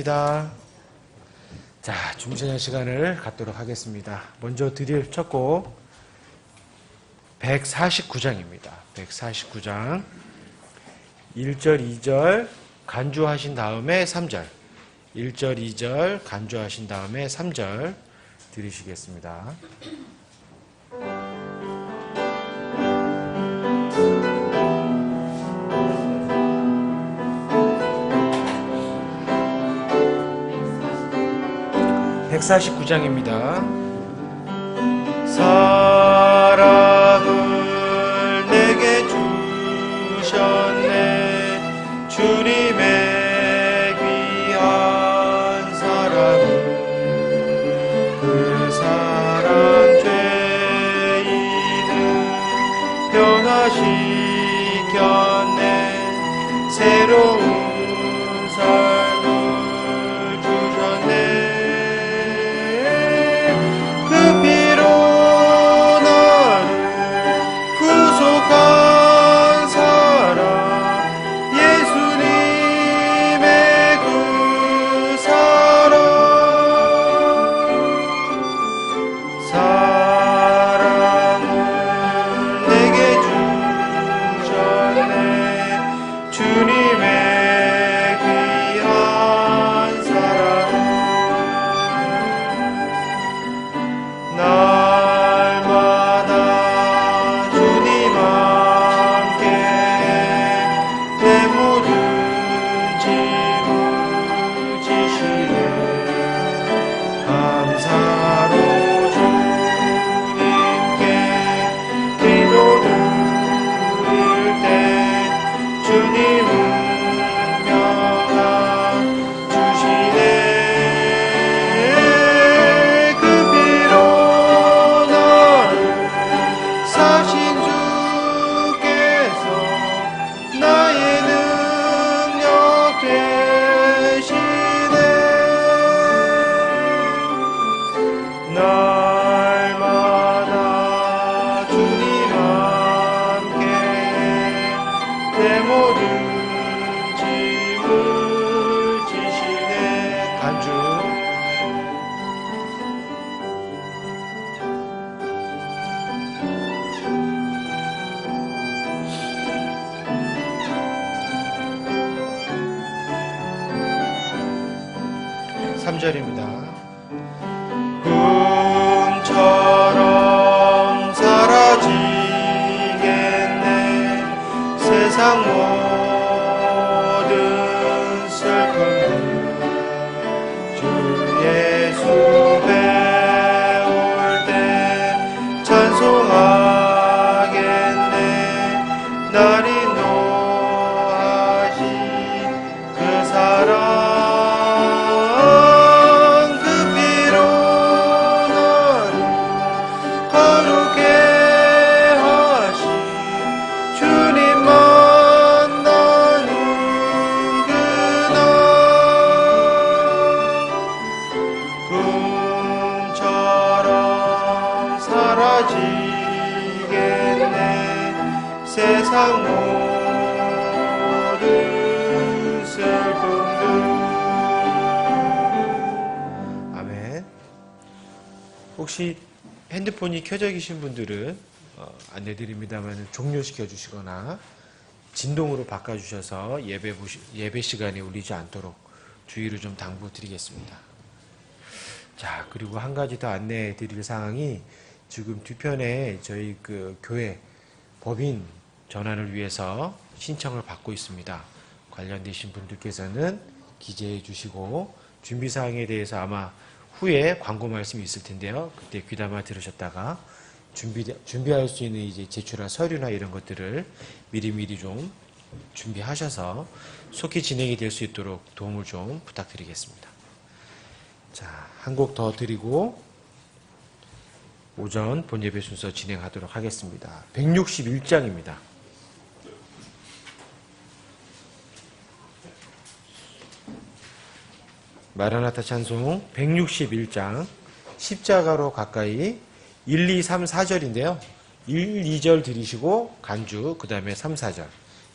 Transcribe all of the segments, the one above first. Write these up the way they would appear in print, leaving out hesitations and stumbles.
자, 중생의 시간을 갖도록 하겠습니다. 먼저 드릴 첫 곡 149장입니다. 149장 1절, 2절 간주하신 다음에 3절 1절, 2절 간주하신 다음에 3절 드리시겠습니다. (149장입니다) 사랑을 내게 주셨네. 주님의 귀한 사랑은 그 사랑 죄인을 변화시켰네. 새로운 삶을 주셨네. 꿈처럼 사라지겠네. 세상 모든 슬픔을 주 예수 배울 때 찬송하겠네. 날 인도하신 그 사랑 세상 모든 슬픔들. 아멘. 혹시 핸드폰이 켜져 계신 분들은 안내드립니다만 종료시켜 주시거나 진동으로 바꿔주셔서 예배 시간에 울리지 않도록 주의를 좀 당부드리겠습니다. 자, 그리고 한 가지 더 안내해 드릴 사항이 지금 뒤편에 저희 교회 법인 전환을 위해서 신청을 받고 있습니다. 관련되신 분들께서는 기재해 주시고 준비사항에 대해서 아마 후에 광고 말씀이 있을 텐데요. 그때 귀담아 들으셨다가 준비할 수 있는 이제 제출한 서류나 이런 것들을 미리미리 좀 준비하셔서 속히 진행이 될 수 있도록 도움을 좀 부탁드리겠습니다. 자, 한 곡 더 드리고 오전 본예배 순서 진행하도록 하겠습니다. 161장입니다. 마라나타 찬송 161장 십자가로 가까이 1, 2, 3, 4절인데요. 1, 2절 드리시고 간주 그 다음에 3, 4절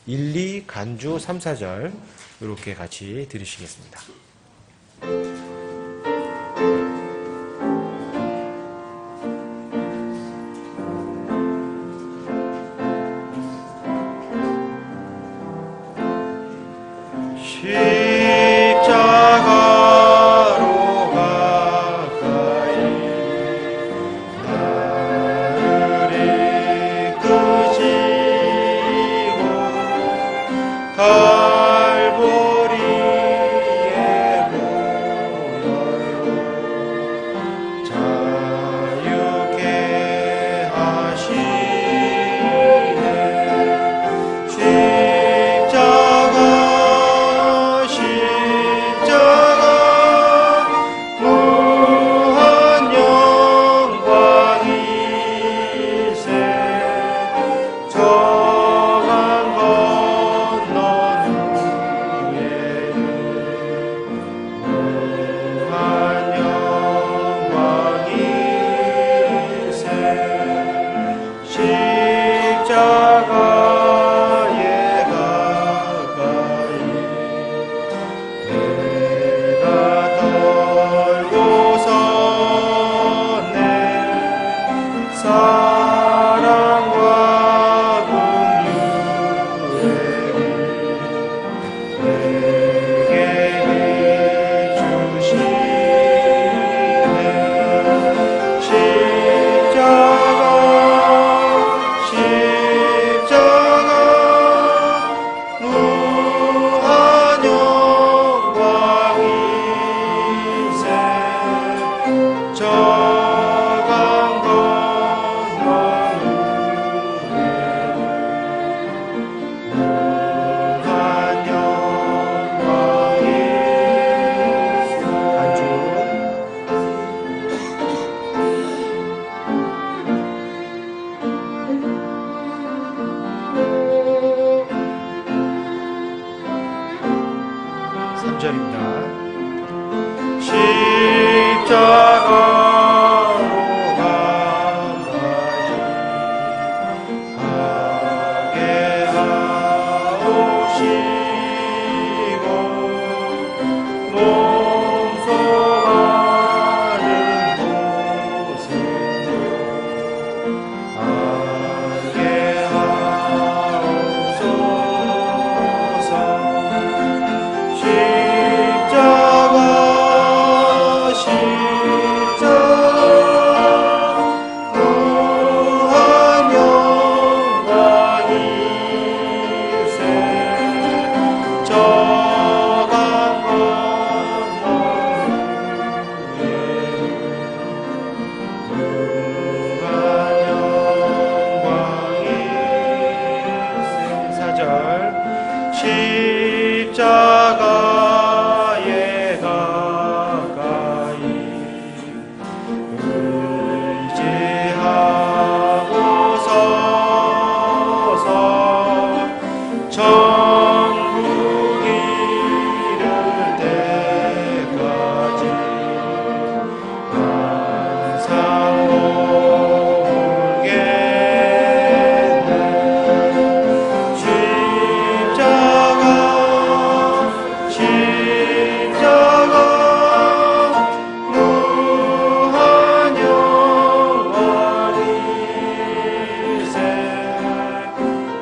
1, 2 간주 3, 4절 이렇게 같이 드리시겠습니다. 십자가로 가까이 가게 하옵시고 몽송하는 곳에도 알게 하옵소서. 십자가 무한 영광일세. 저강 건너에 무한 영광일세. 4절 십자가에 가까이 의지하고 서서 천국 이를 때까지 항상 모르겠네. 십자가 무한 영광일세.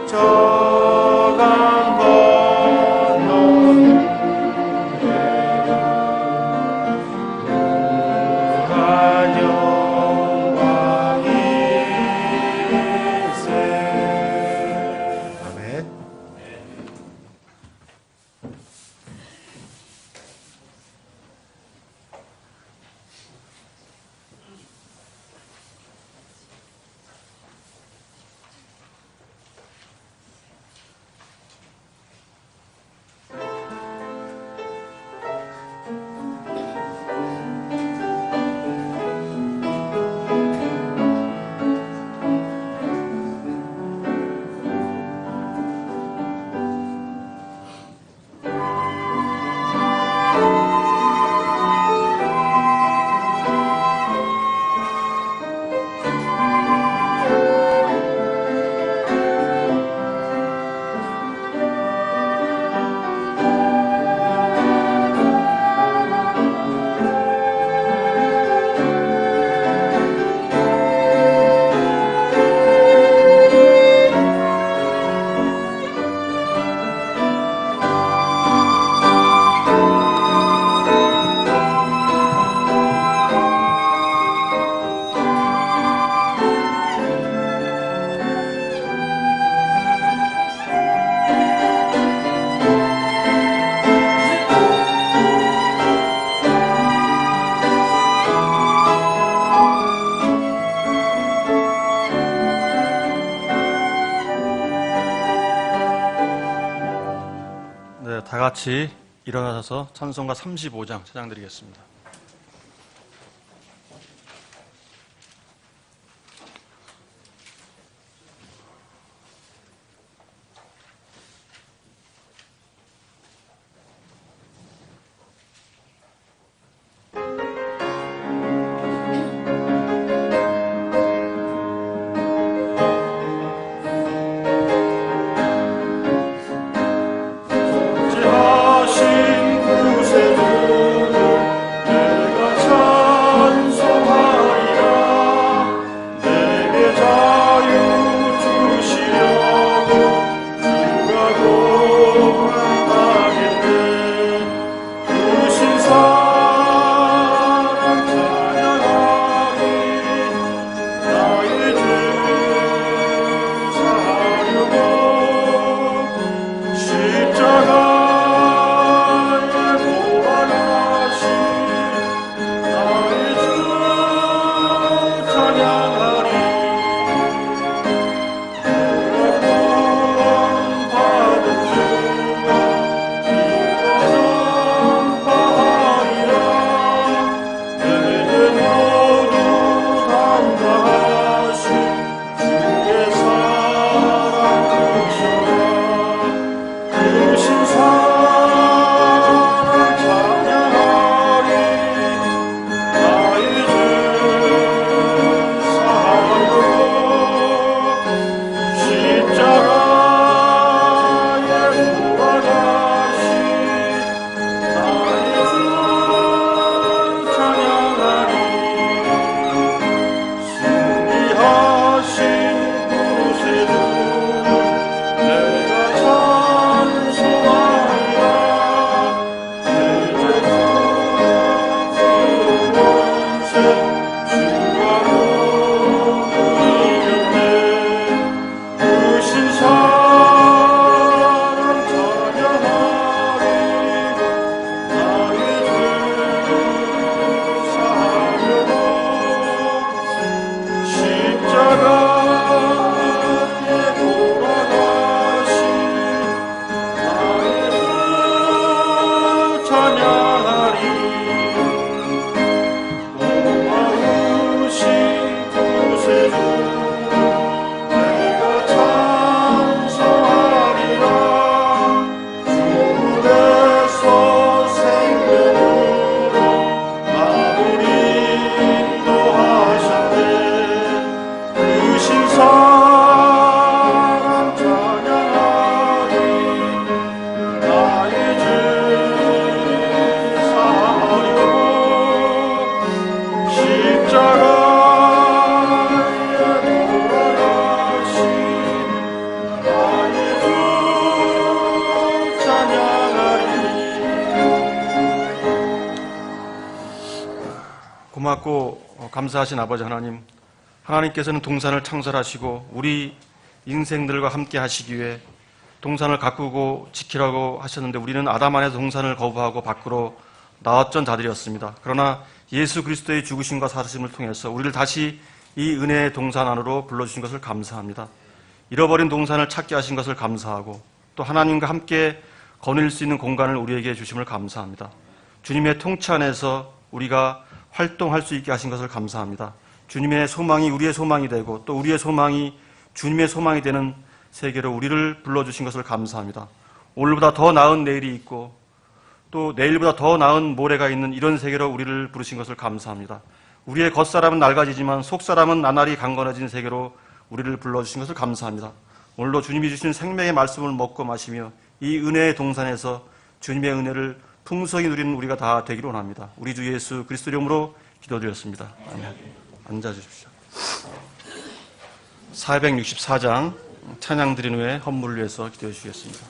저강 건너는 무한 영광일세. 아멘. 네, 다 같이 일어나셔서 찬송가 35장 찬양드리겠습니다. 하신 곳에 눈을 고맙고 감사하신 아버지 하나님, 하나님께서는 동산을 창설하시고 우리 인생들과 함께 하시기 위해 동산을 가꾸고 지키라고 하셨는데 우리는 아담 안에서 동산을 거부하고 밖으로 나왔던 자들이었습니다. 그러나 예수 그리스도의 죽으심과 사르심을 통해서 우리를 다시 이 은혜의 동산 안으로 불러주신 것을 감사합니다. 잃어버린 동산을 찾게 하신 것을 감사하고 또 하나님과 함께 거닐 수 있는 공간을 우리에게 주심을 감사합니다. 주님의 통치 안에서 우리가 활동할 수 있게 하신 것을 감사합니다. 주님의 소망이 우리의 소망이 되고 또 우리의 소망이 주님의 소망이 되는 세계로 우리를 불러주신 것을 감사합니다. 오늘보다 더 나은 내일이 있고 또 내일보다 더 나은 모레가 있는 이런 세계로 우리를 부르신 것을 감사합니다. 우리의 겉사람은 낡아지지만 속사람은 나날이 강건해진 세계로 우리를 불러주신 것을 감사합니다. 오늘도 주님이 주신 생명의 말씀을 먹고 마시며 이 은혜의 동산에서 주님의 은혜를 풍성히 누리는 우리가 다 되기를 원합니다. 우리 주 예수 그리스도 이름으로 기도드렸습니다. 아멘. 앉아주십시오. 464장 찬양 드린 후에 헌물을 위해서 기도해 주시겠습니다.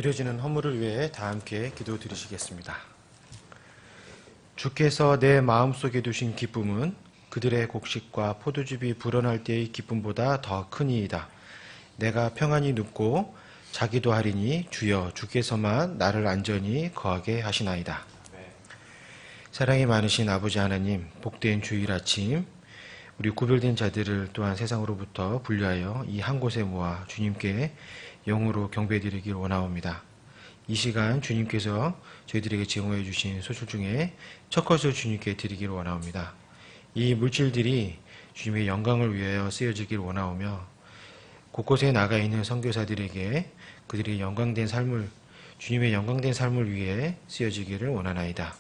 드려지는 헌물을 위해 다 함께 기도 드리시겠습니다. 주께서 내 마음속에 두신 기쁨은 그들의 곡식과 포도즙이 불어날 때의 기쁨보다 더 크니이다. 내가 평안히 눕고 자기도 하리니 주여 주께서만 나를 안전히 거하게 하시나이다. 사랑이 많으신 아버지 하나님, 복된 주일 아침, 우리 구별된 자들을 또한 세상으로부터 분류하여 이 한 곳에 모아 주님께 영으로 경배드리길 원하옵니다. 이 시간 주님께서 저희들에게 제공해 주신 소출 중에 첫 것을 주님께 드리길 원하옵니다. 이 물질들이 주님의 영광을 위하여 쓰여지길 원하오며 곳곳에 나가 있는 선교사들에게 그들의 영광된 삶을, 주님의 영광된 삶을 위해 쓰여지기를 원하나이다.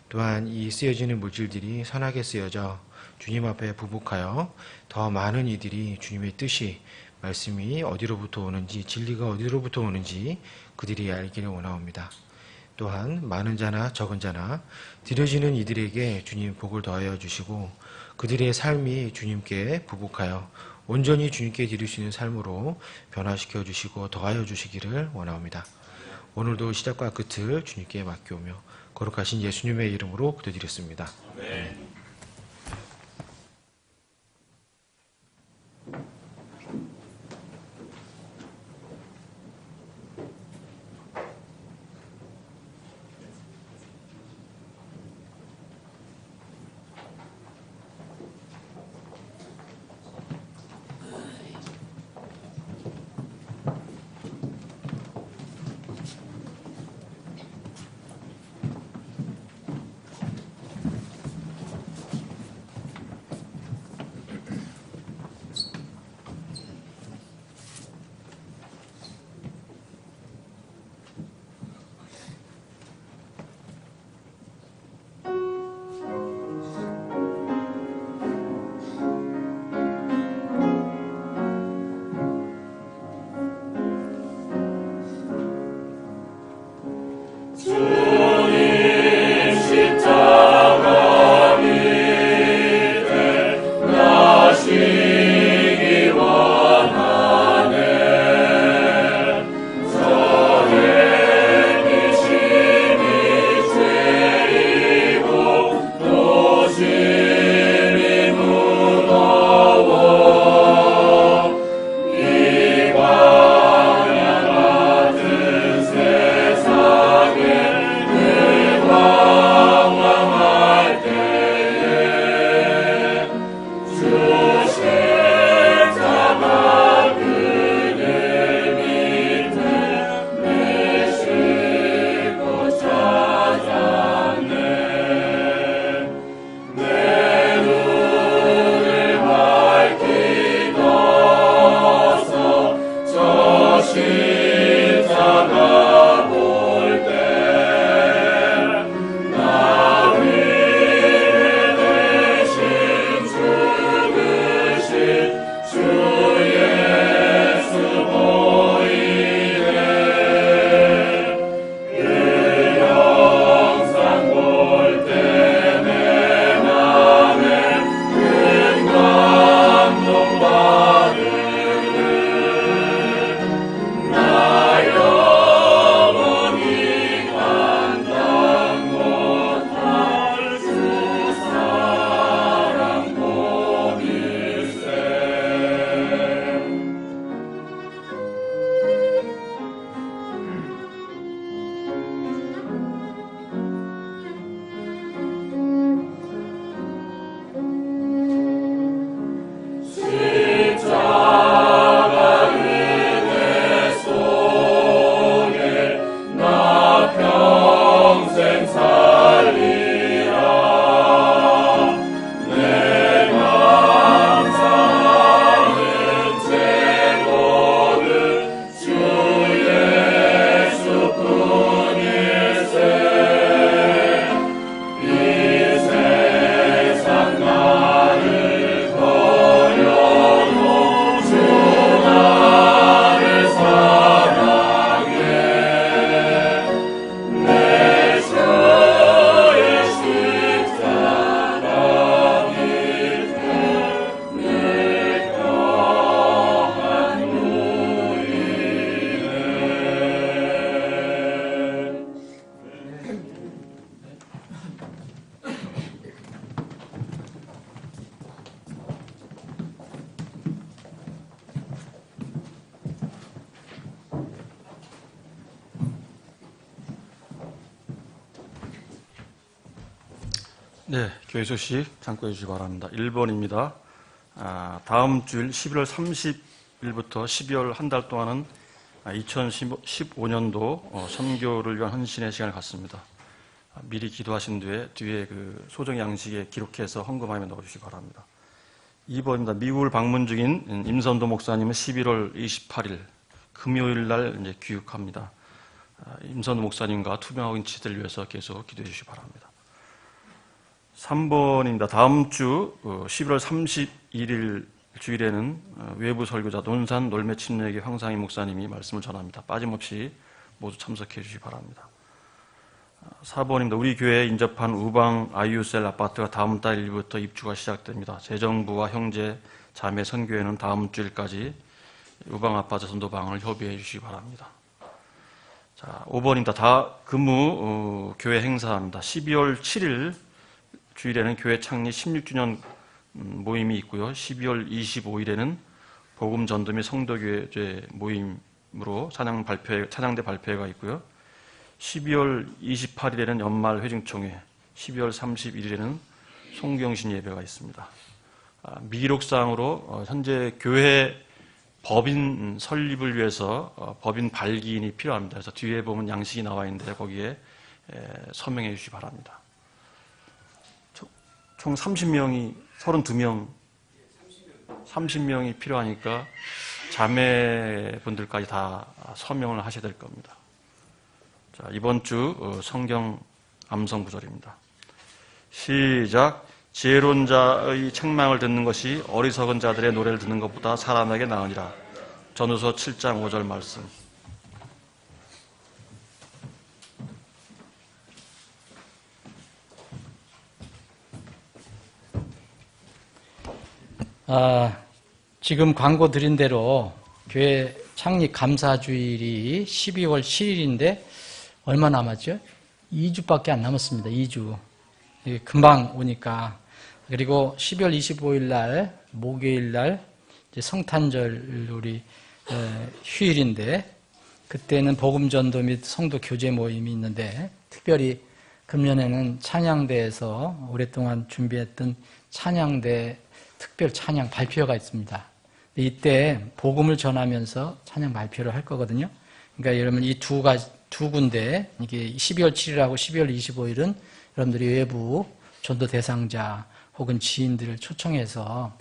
또한 이 쓰여지는 물질들이 선하게 쓰여져 주님 앞에 부복하여 더 많은 이들이 주님의 뜻이, 말씀이 어디로부터 오는지, 진리가 어디로부터 오는지 그들이 알기를 원하옵니다. 또한 많은 자나 적은 자나 드려지는 이들에게 주님 복을 더하여 주시고 그들의 삶이 주님께 부복하여 온전히 주님께 드릴 수 있는 삶으로 변화시켜 주시고 더하여 주시기를 원하옵니다. 오늘도 시작과 끝을 주님께 맡겨오며 거룩하신 예수님의 이름으로 기도드렸습니다. 아멘. 네, 교회 소식 참고해 주시기 바랍니다. 1번입니다. 다음 주일 11월 30일부터 12월 한 달 동안은 2015년도 선교를 위한 헌신의 시간을 갖습니다. 미리 기도하신 뒤에 그 소정 양식에 기록해서 헌금함에 넣어주시기 바랍니다. 2번입니다. 미국을 방문 중인 임선도 목사님은 11월 28일 금요일 날 이제 귀국합니다. 임선도 목사님과 투병하고 인치들을 위해서 계속 기도해 주시기 바랍니다. 3번입니다. 다음 주 11월 31일 주일에는 외부 설교자 논산 놀매 침례교 황상희 목사님이 말씀을 전합니다. 빠짐없이 모두 참석해 주시기 바랍니다. 4번입니다. 우리 교회에 인접한 우방 IU셀 아파트가 다음 달 1일부터 입주가 시작됩니다. 재정부와 형제, 자매 선교회는 다음 주일까지 우방 아파트 선도방을 협의해 주시기 바랍니다. 자, 5번입니다. 교회 행사입니다. 12월 7일 주일에는 교회 창립 16주년 모임이 있고요. 12월 25일에는 복음 전도 및 성도교회 모임으로 찬양대 발표회가 있고요. 12월 28일에는 연말 회중총회, 12월 31일에는 송경신 예배가 있습니다. 미기록상으로 현재 교회 법인 설립을 위해서 법인 발기인이 필요합니다. 그래서 뒤에 보면 양식이 나와 있는데 거기에 서명해 주시기 바랍니다. 총 30명이 필요하니까 자매분들까지 다 서명을 하셔야 될 겁니다. 자, 이번 주 성경 암송 구절입니다. 시작. 지혜로운 자의 책망을 듣는 것이 어리석은 자들의 노래를 듣는 것보다 사람에게 나으니라. 전후서 7장 5절 말씀. 지금 광고 드린 대로 교회 창립 감사주일이 12월 7일인데 얼마 남았죠? 2주밖에 안 남았습니다. 2주. 금방 오니까. 그리고 12월 25일 날, 목요일 날, 이제 성탄절 우리 휴일인데, 그때는 복음전도 및 성도 교제 모임이 있는데, 특별히 금년에는 찬양대에서 오랫동안 준비했던 찬양대 특별 찬양 발표가 있습니다. 이때 복음을 전하면서 찬양 발표를 할 거거든요. 그러니까 여러분 이 두 군데, 이게 12월 7일하고 12월 25일은 여러분들이 외부 전도 대상자 혹은 지인들을 초청해서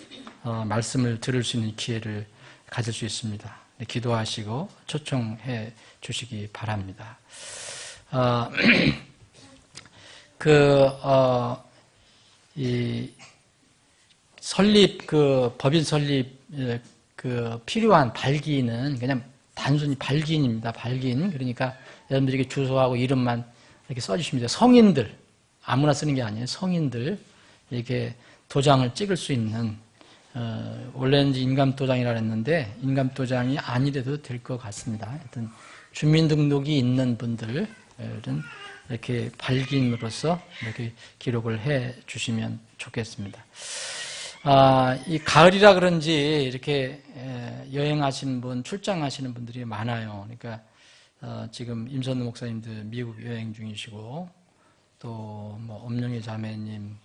말씀을 들을 수 있는 기회를 가질 수 있습니다. 기도하시고 초청해 주시기 바랍니다. 법인 설립, 필요한 발기인은 그냥 단순히 발기인입니다. 발기인. 그러니까 여러분들이 이렇게 주소하고 이름만 이렇게 써주시면 돼요. 성인들. 아무나 쓰는 게 아니에요. 성인들. 이렇게 도장을 찍을 수 있는, 원래는 인감도장이라 했는데, 인감도장이 아니래도 될 것 같습니다. 하여튼, 주민등록이 있는 분들은 이렇게 발기인으로서 이렇게 기록을 해 주시면 좋겠습니다. 이 가을이라 그런지 이렇게 여행하시는 분, 출장하시는 분들이 많아요. 그러니까 지금 임선우 목사님도 미국 여행 중이시고, 또 뭐 엄영희 자매님,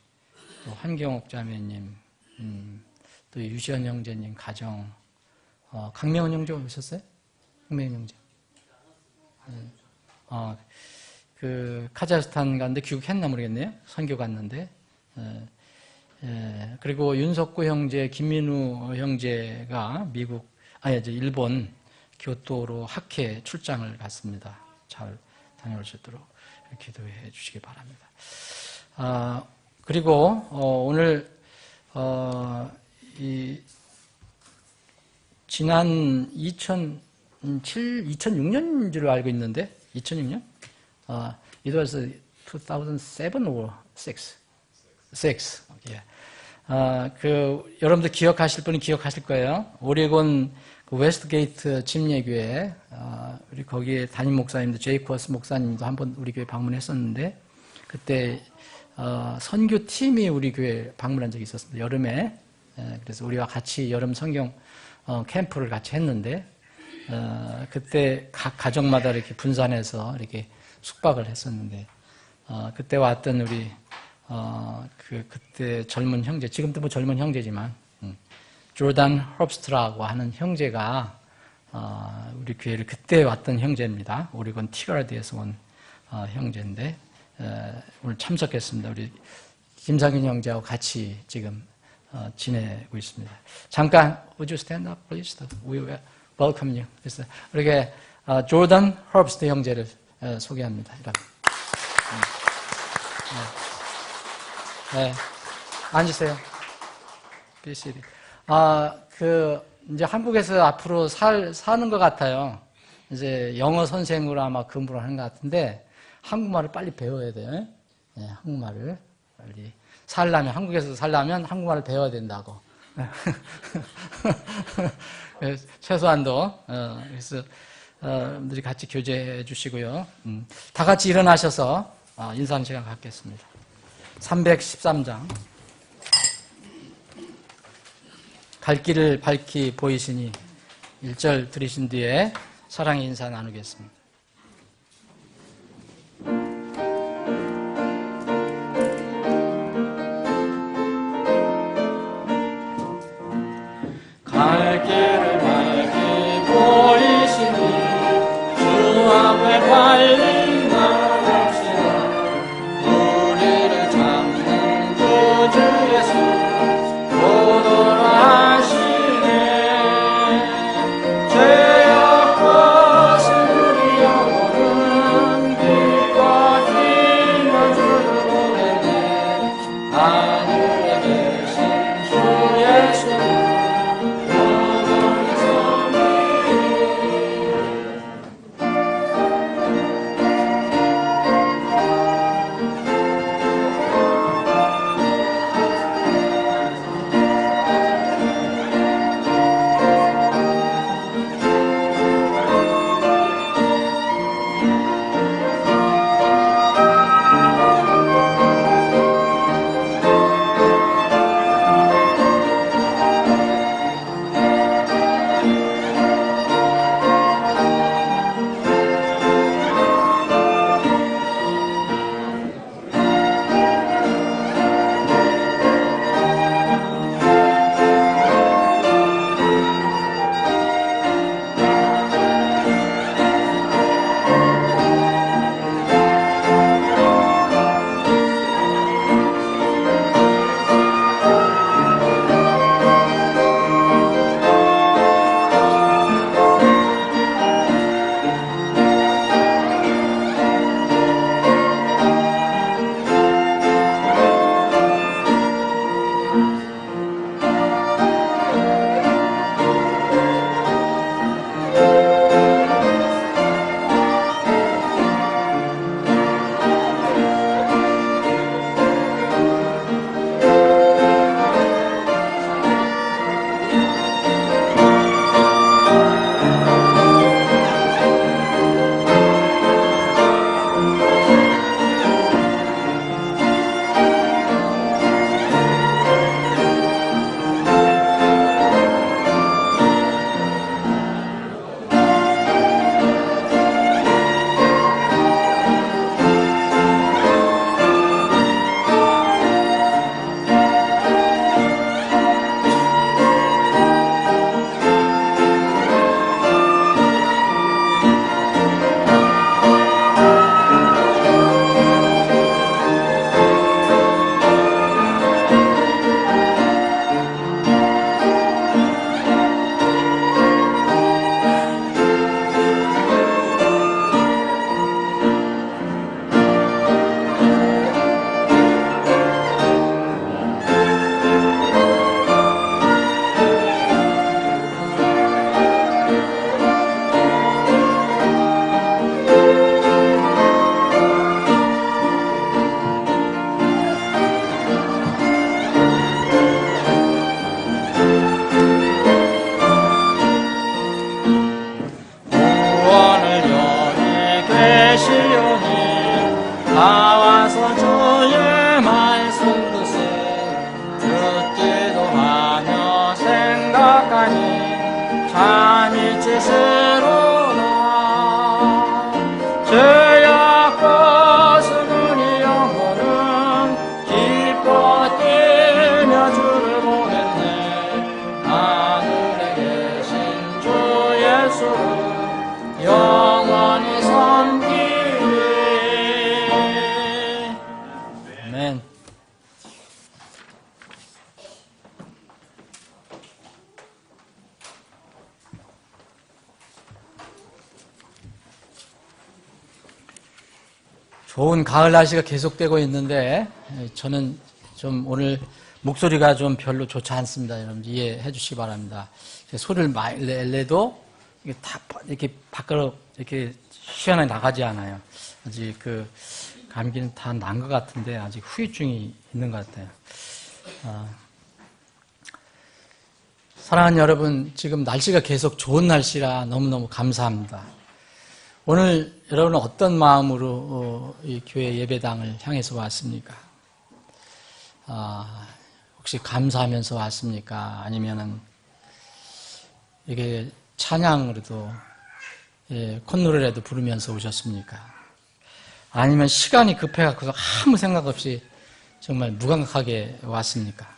또 한경옥 자매님, 또 유시현 형제님 가정, 강명훈 형제 오셨어요? 강명훈 형제. 카자흐스탄 갔는데 귀국했나 모르겠네요. 선교 갔는데. 그리고 윤석구 형제, 김민우 형제가 일본 교토로 학회 출장을 갔습니다. 잘 다녀올 수 있도록 기도해 주시기 바랍니다. 그리고 오늘 지난 2006년인 줄 알고 있는데 2006년? It was 2007 or 6? 6. Yeah. 여러분들 기억하실 분은 기억하실 거예요. 오레곤 웨스트게이트 침례교회, 우리 거기에 담임 목사님도 제이코스 목사님도 한번 우리 교회 방문했었는데, 그때 선교팀이 우리 교회 방문한 적이 있었습니다. 여름에. 그래서 우리와 같이 여름 성경 캠프를 같이 했는데, 그때 각 가정마다 이렇게 분산해서 이렇게 숙박을 했었는데, 그때 왔던 우리 그때 젊은 형제, 지금도 뭐 젊은 형제지만, 조단 허브스트라고 하는 형제가, 우리 교회를 그때 왔던 형제입니다. 오리건 티가라드에서 온 형제인데, 오늘 참석했습니다. 우리 김상균 형제하고 같이 지금 지내고 있습니다. 잠깐, would you stand up, please? We welcome you. 그래서 이렇게 조던 허브스트 형제를 소개합니다. 네. 앉으세요. BCD. 이제 한국에서 앞으로 사는 것 같아요. 이제 영어 선생으로 아마 근무를 하는 것 같은데, 한국말을 빨리 배워야 돼요. 네, 한국말을 빨리. 한국에서 살려면 한국말을 배워야 된다고. 최소한도, 그래서, 여러분들이 같이 교제해 주시고요. 다 같이 일어나셔서, 인사하는 시간 갖겠습니다. 313장. 갈 길을 밝히 보이시니 1절 들으신 뒤에 사랑의 인사 나누겠습니다. 갈 길을 밝히 보이시니 주 앞에 빨리 나갑시다. 우리를 잡는 구주 예수 오도록 하시네. 죄악 벗은 우리 영혼은 빛과 힘을 주를 보내네. 하늘에 계신 주 예수는 죄악 벗은 우리 영혼은 것으로 영원히 섬기네. 아멘. 좋은 가을 날씨가 계속되고 있는데 저는 좀 오늘 목소리가 좀 별로 좋지 않습니다. 여러분 이해해 주시기 바랍니다. 소리를 많이 내도 이게 다 이렇게 밖으로 이렇게 시원하게 나가지 않아요. 아직 그 감기는 다 난 것 같은데 아직 후유증이 있는 것 같아요. 사랑하는 여러분, 지금 날씨가 계속 좋은 날씨라 너무너무 감사합니다. 오늘 여러분은 어떤 마음으로 이 교회 예배당을 향해서 왔습니까? 혹시 감사하면서 왔습니까? 아니면은 이게 찬양으로도 콧노래라도 부르면서 오셨습니까? 아니면 시간이 급해갖고 아무 생각 없이 정말 무감각하게 왔습니까?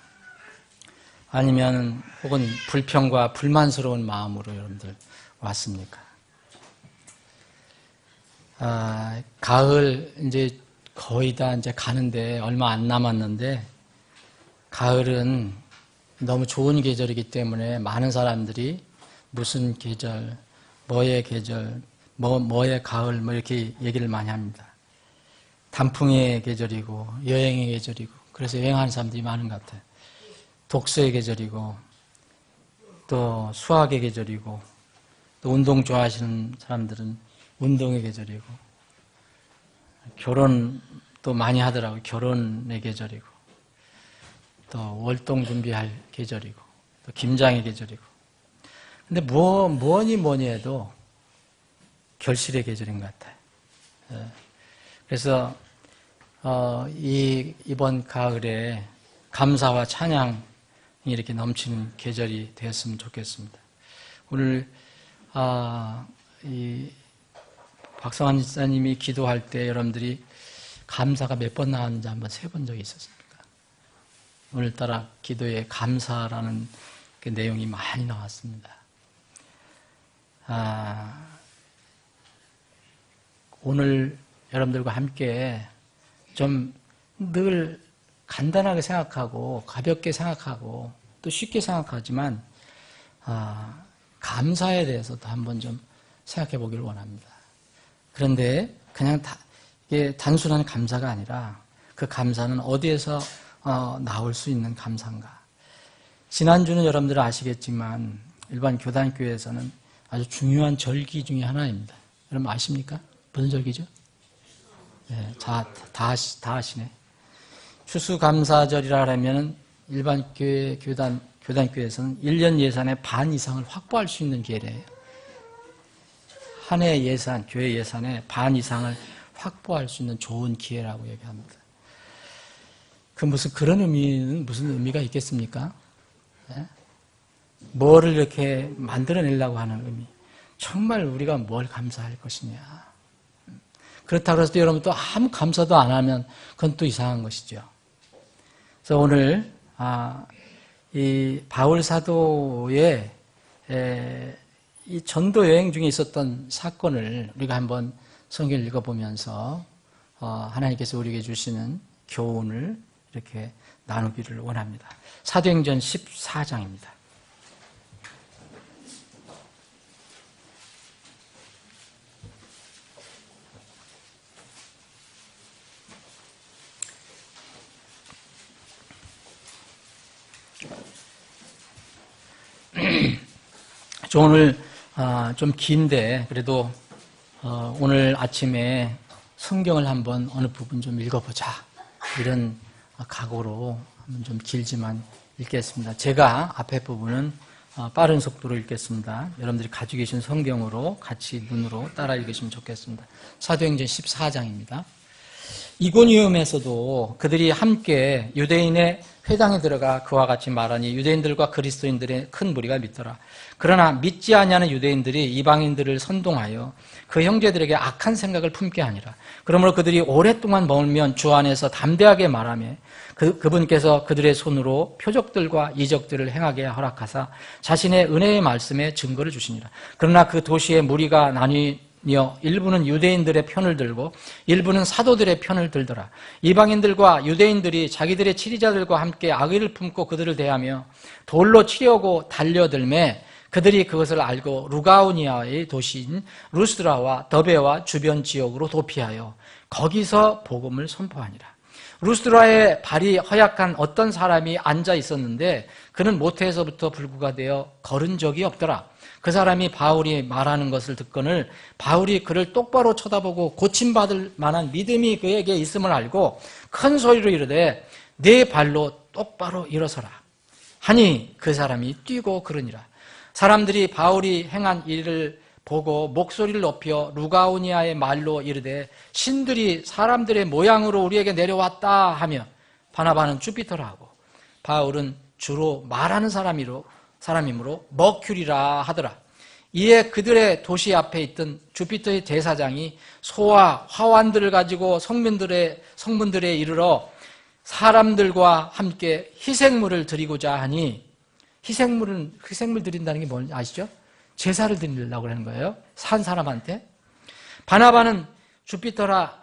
아니면 혹은 불평과 불만스러운 마음으로 여러분들 왔습니까? 가을 이제 거의 다 이제 가는데 얼마 안 남았는데 가을은 너무 좋은 계절이기 때문에 많은 사람들이 무슨 계절, 뭐의 계절, 뭐의 가을 뭐 이렇게 얘기를 많이 합니다. 단풍의 계절이고 여행의 계절이고 그래서 여행하는 사람들이 많은 것 같아요. 독서의 계절이고 또 수학의 계절이고 또 운동 좋아하시는 사람들은 운동의 계절이고 결혼도 많이 하더라고요. 결혼의 계절이고 또 월동 준비할 계절이고 또 김장의 계절이고 근데 뭐니 해도 결실의 계절인 것 같아요. 그래서 이번 가을에 감사와 찬양이 이렇게 넘치는 계절이 되었으면 좋겠습니다. 오늘 이 박성환 지사님이 기도할 때 여러분들이 감사가 몇 번 나왔는지 한번 세본 적이 있었습니까? 오늘따라 기도에 감사라는 그 내용이 많이 나왔습니다. 오늘 여러분들과 함께 좀 늘 간단하게 생각하고 가볍게 생각하고 또 쉽게 생각하지만 감사에 대해서도 한번 좀 생각해 보기를 원합니다. 그런데 그냥 이게 단순한 감사가 아니라 그 감사는 어디에서 나올 수 있는 감사인가. 지난주는 여러분들 아시겠지만 일반 교단교회에서는 아주 중요한 절기 중에 하나입니다. 여러분 아십니까? 무슨 절기죠? 네, 다 아시네. 추수감사절이라 하면 일반 교단교회에서는 1년 예산의 반 이상을 확보할 수 있는 계례예요. 한 해 예산, 교회 예산의 반 이상을 확보할 수 있는 좋은 기회라고 얘기합니다. 그런 의미는 무슨 의미가 있겠습니까? 네? 뭐를 이렇게 만들어내려고 하는 의미. 정말 우리가 뭘 감사할 것이냐. 그렇다고 해서 여러분 또 아무 감사도 안 하면 그건 또 이상한 것이죠. 그래서 오늘 이 바울 사도의 이 전도 여행 중에 있었던 사건을 우리가 한번 성경을 읽어보면서 하나님께서 우리에게 주시는 교훈을 이렇게 나누기를 원합니다. 사도행전 14장입니다. 오늘 좀 긴데 그래도 오늘 아침에 성경을 한번 어느 부분 좀 읽어보자 이런 각오로 한번 좀 길지만 읽겠습니다. 제가 앞에 부분은 빠른 속도로 읽겠습니다. 여러분들이 가지고 계신 성경으로 같이 눈으로 따라 읽으시면 좋겠습니다. 사도행전 14장입니다. 이고니움에서도 그들이 함께 유대인의 회당에 들어가 그와 같이 말하니 유대인들과 그리스도인들의 큰 무리가 믿더라. 그러나 믿지 아니하는 유대인들이 이방인들을 선동하여 그 형제들에게 악한 생각을 품게 하니라. 그러므로 그들이 오랫동안 머물면 주 안에서 담대하게 말하며 그분께서 그들의 손으로 표적들과 이적들을 행하게 허락하사 자신의 은혜의 말씀에 증거를 주시니라. 그러나 그 도시의 무리가 나뉘며 일부는 유대인들의 편을 들고 일부는 사도들의 편을 들더라. 이방인들과 유대인들이 자기들의 치리자들과 함께 악의를 품고 그들을 대하며 돌로 치려고 달려들매 그들이 그것을 알고 루가우니아의 도시인 루스드라와 더베와 주변 지역으로 도피하여 거기서 복음을 선포하니라. 루스드라에 발이 허약한 어떤 사람이 앉아 있었는데 그는 모태에서부터 불구가 되어 걸은 적이 없더라. 그 사람이 바울이 말하는 것을 듣거늘 바울이 그를 똑바로 쳐다보고 고침받을 만한 믿음이 그에게 있음을 알고 큰 소리로 이르되 네 발로 똑바로 일어서라 하니 그 사람이 뛰고 그러니라. 사람들이 바울이 행한 일을 보고 목소리를 높여 루가우니아의 말로 이르되 신들이 사람들의 모양으로 우리에게 내려왔다 하며 바나바는 주피터라 하고 바울은 주로 말하는 사람이므로 머큐리라 하더라. 이에 그들의 도시 앞에 있던 주피터의 대사장이 소와 화환들을 가지고 성문들에 이르러 사람들과 함께 희생물을 드리고자 하니 희생물 드린다는 게 뭔지 아시죠? 제사를 드리려고 하는 거예요. 산 사람한테. 바나바는 주피터라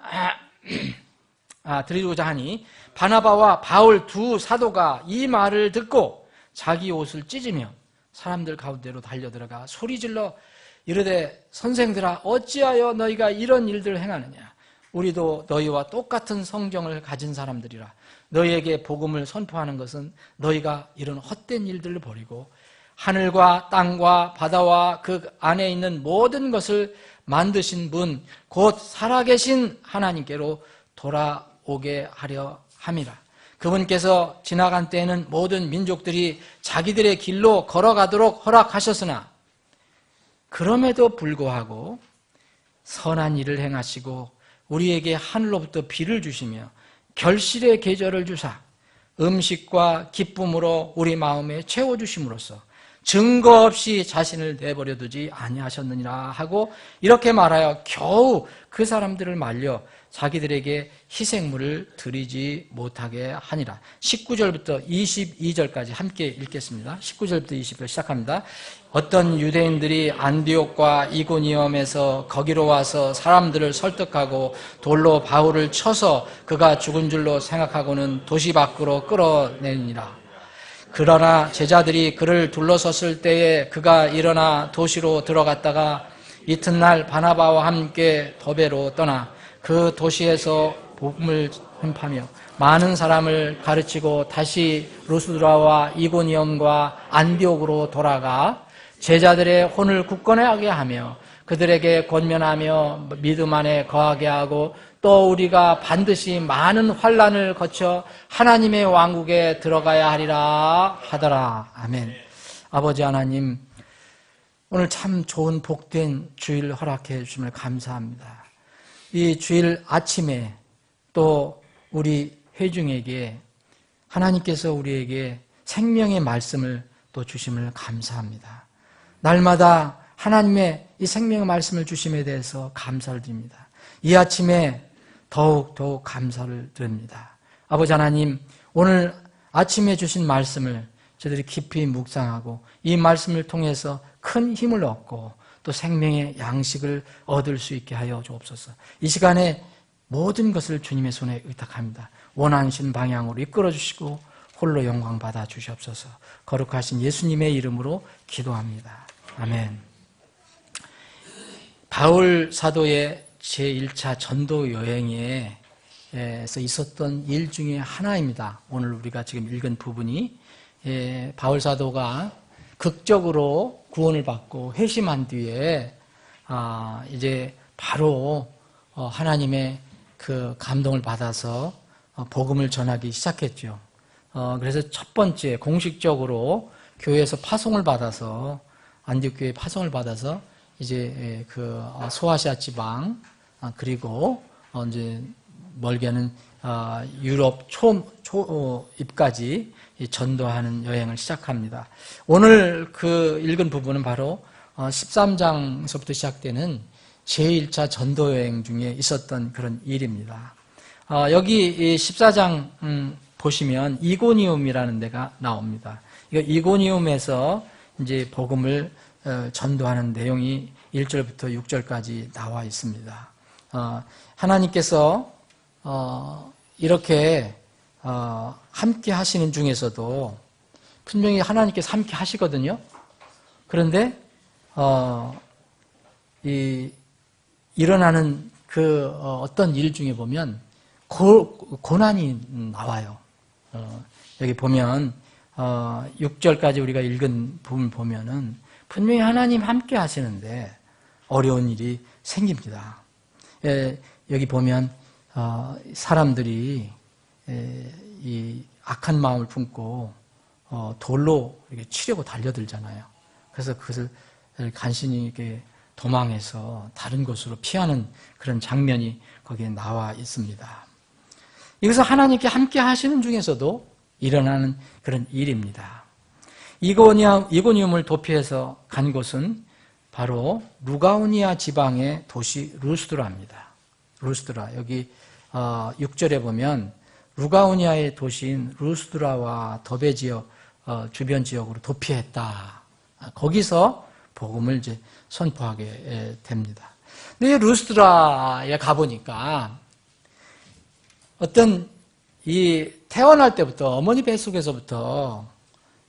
드리고자 하니 바나바와 바울 두 사도가 이 말을 듣고 자기 옷을 찢으며 사람들 가운데로 달려들어가 소리질러 이르되 선생들아 어찌하여 너희가 이런 일들을 행하느냐. 우리도 너희와 똑같은 성경을 가진 사람들이라. 너희에게 복음을 선포하는 것은 너희가 이런 헛된 일들을 버리고 하늘과 땅과 바다와 그 안에 있는 모든 것을 만드신 분 곧 살아계신 하나님께로 돌아오게 하려 함이라. 그분께서 지나간 때에는 모든 민족들이 자기들의 길로 걸어가도록 허락하셨으나 그럼에도 불구하고 선한 일을 행하시고 우리에게 하늘로부터 비를 주시며 결실의 계절을 주사 음식과 기쁨으로 우리 마음에 채워주심으로써 증거 없이 자신을 내버려 두지 아니하셨느니라 하고 이렇게 말하여 겨우 그 사람들을 말려 자기들에게 희생물을 드리지 못하게 하니라. 19절부터 22절까지 함께 읽겠습니다. 19절부터 20절 시작합니다. 어떤 유대인들이 안디옥과 이고니엄에서 거기로 와서 사람들을 설득하고 돌로 바울을 쳐서 그가 죽은 줄로 생각하고는 도시 밖으로 끌어내니라. 그러나 제자들이 그를 둘러섰을 때에 그가 일어나 도시로 들어갔다가 이튿날 바나바와 함께 더베로 떠나 그 도시에서 복음을 전파하며 많은 사람을 가르치고 다시 루스드라와 이고니엄과 안디옥으로 돌아가 제자들의 혼을 굳건하게 하며 그들에게 권면하며 믿음 안에 거하게 하고 또 우리가 반드시 많은 환난을 거쳐 하나님의 왕국에 들어가야 하리라 하더라. 아멘. 아버지 하나님, 오늘 참 좋은 복된 주일 허락해 주심을 감사합니다. 이 주일 아침에 또 우리 회중에게 하나님께서 우리에게 생명의 말씀을 또 주심을 감사합니다. 날마다 하나님의 이 생명의 말씀을 주심에 대해서 감사를 드립니다. 이 아침에 더욱 감사를 드립니다. 아버지 하나님, 오늘 아침에 주신 말씀을 저희들이 깊이 묵상하고 이 말씀을 통해서 큰 힘을 얻고 또 생명의 양식을 얻을 수 있게 하여 주옵소서. 이 시간에 모든 것을 주님의 손에 의탁합니다. 원하신 방향으로 이끌어 주시고 홀로 영광 받아 주시옵소서. 거룩하신 예수님의 이름으로 기도합니다. 아멘. 바울 사도의 제1차 전도 여행에서 있었던 일 중에 하나입니다. 오늘 우리가 지금 읽은 부분이 바울 사도가 극적으로 구원을 받고 회심한 뒤에 이제 바로 하나님의 그 감동을 받아서 복음을 전하기 시작했죠. 그래서 첫 번째 공식적으로 교회에서 파송을 받아서 안디옥 교회 파송을 받아서 이제 그 소아시아 지방 그리고 이제 멀게는 유럽 초입까지 전도하는 여행을 시작합니다. 오늘 그 읽은 부분은 바로 13장서부터 시작되는 제1차 전도 여행 중에 있었던 그런 일입니다. 여기 14장 보시면 이고니움이라는 데가 나옵니다. 이고니움에서 이제 복음을 전도하는 내용이 1절부터 6절까지 나와 있습니다. 하나님께서 이렇게 함께 하시는 중에서도 분명히 하나님께서 함께 하시거든요. 그런데 일어나는 그 어떤 일 중에 보면 고난이 나와요. 여기 보면 6절까지 우리가 읽은 부분 보면은 분명히 하나님 함께 하시는데 어려운 일이 생깁니다. 여기 보면 사람들이 이 악한 마음을 품고 돌로 이렇게 치려고 달려들잖아요. 그래서 그것을 간신히 이렇게 도망해서 다른 곳으로 피하는 그런 장면이 거기에 나와 있습니다. 이것은 하나님께 함께 하시는 중에서도 일어나는 그런 일입니다. 이고니움을 도피해서 간 곳은 바로 루가오니아 지방의 도시 루스드라입니다. 루스드라. 여기 6절에 보면 루가오니아의 도시인 루스드라와 더베 지역 주변 지역으로 도피했다. 거기서 복음을 이제 선포하게 됩니다. 근데 루스드라에 가보니까 어떤 이 태어날 때부터 어머니 뱃속에서부터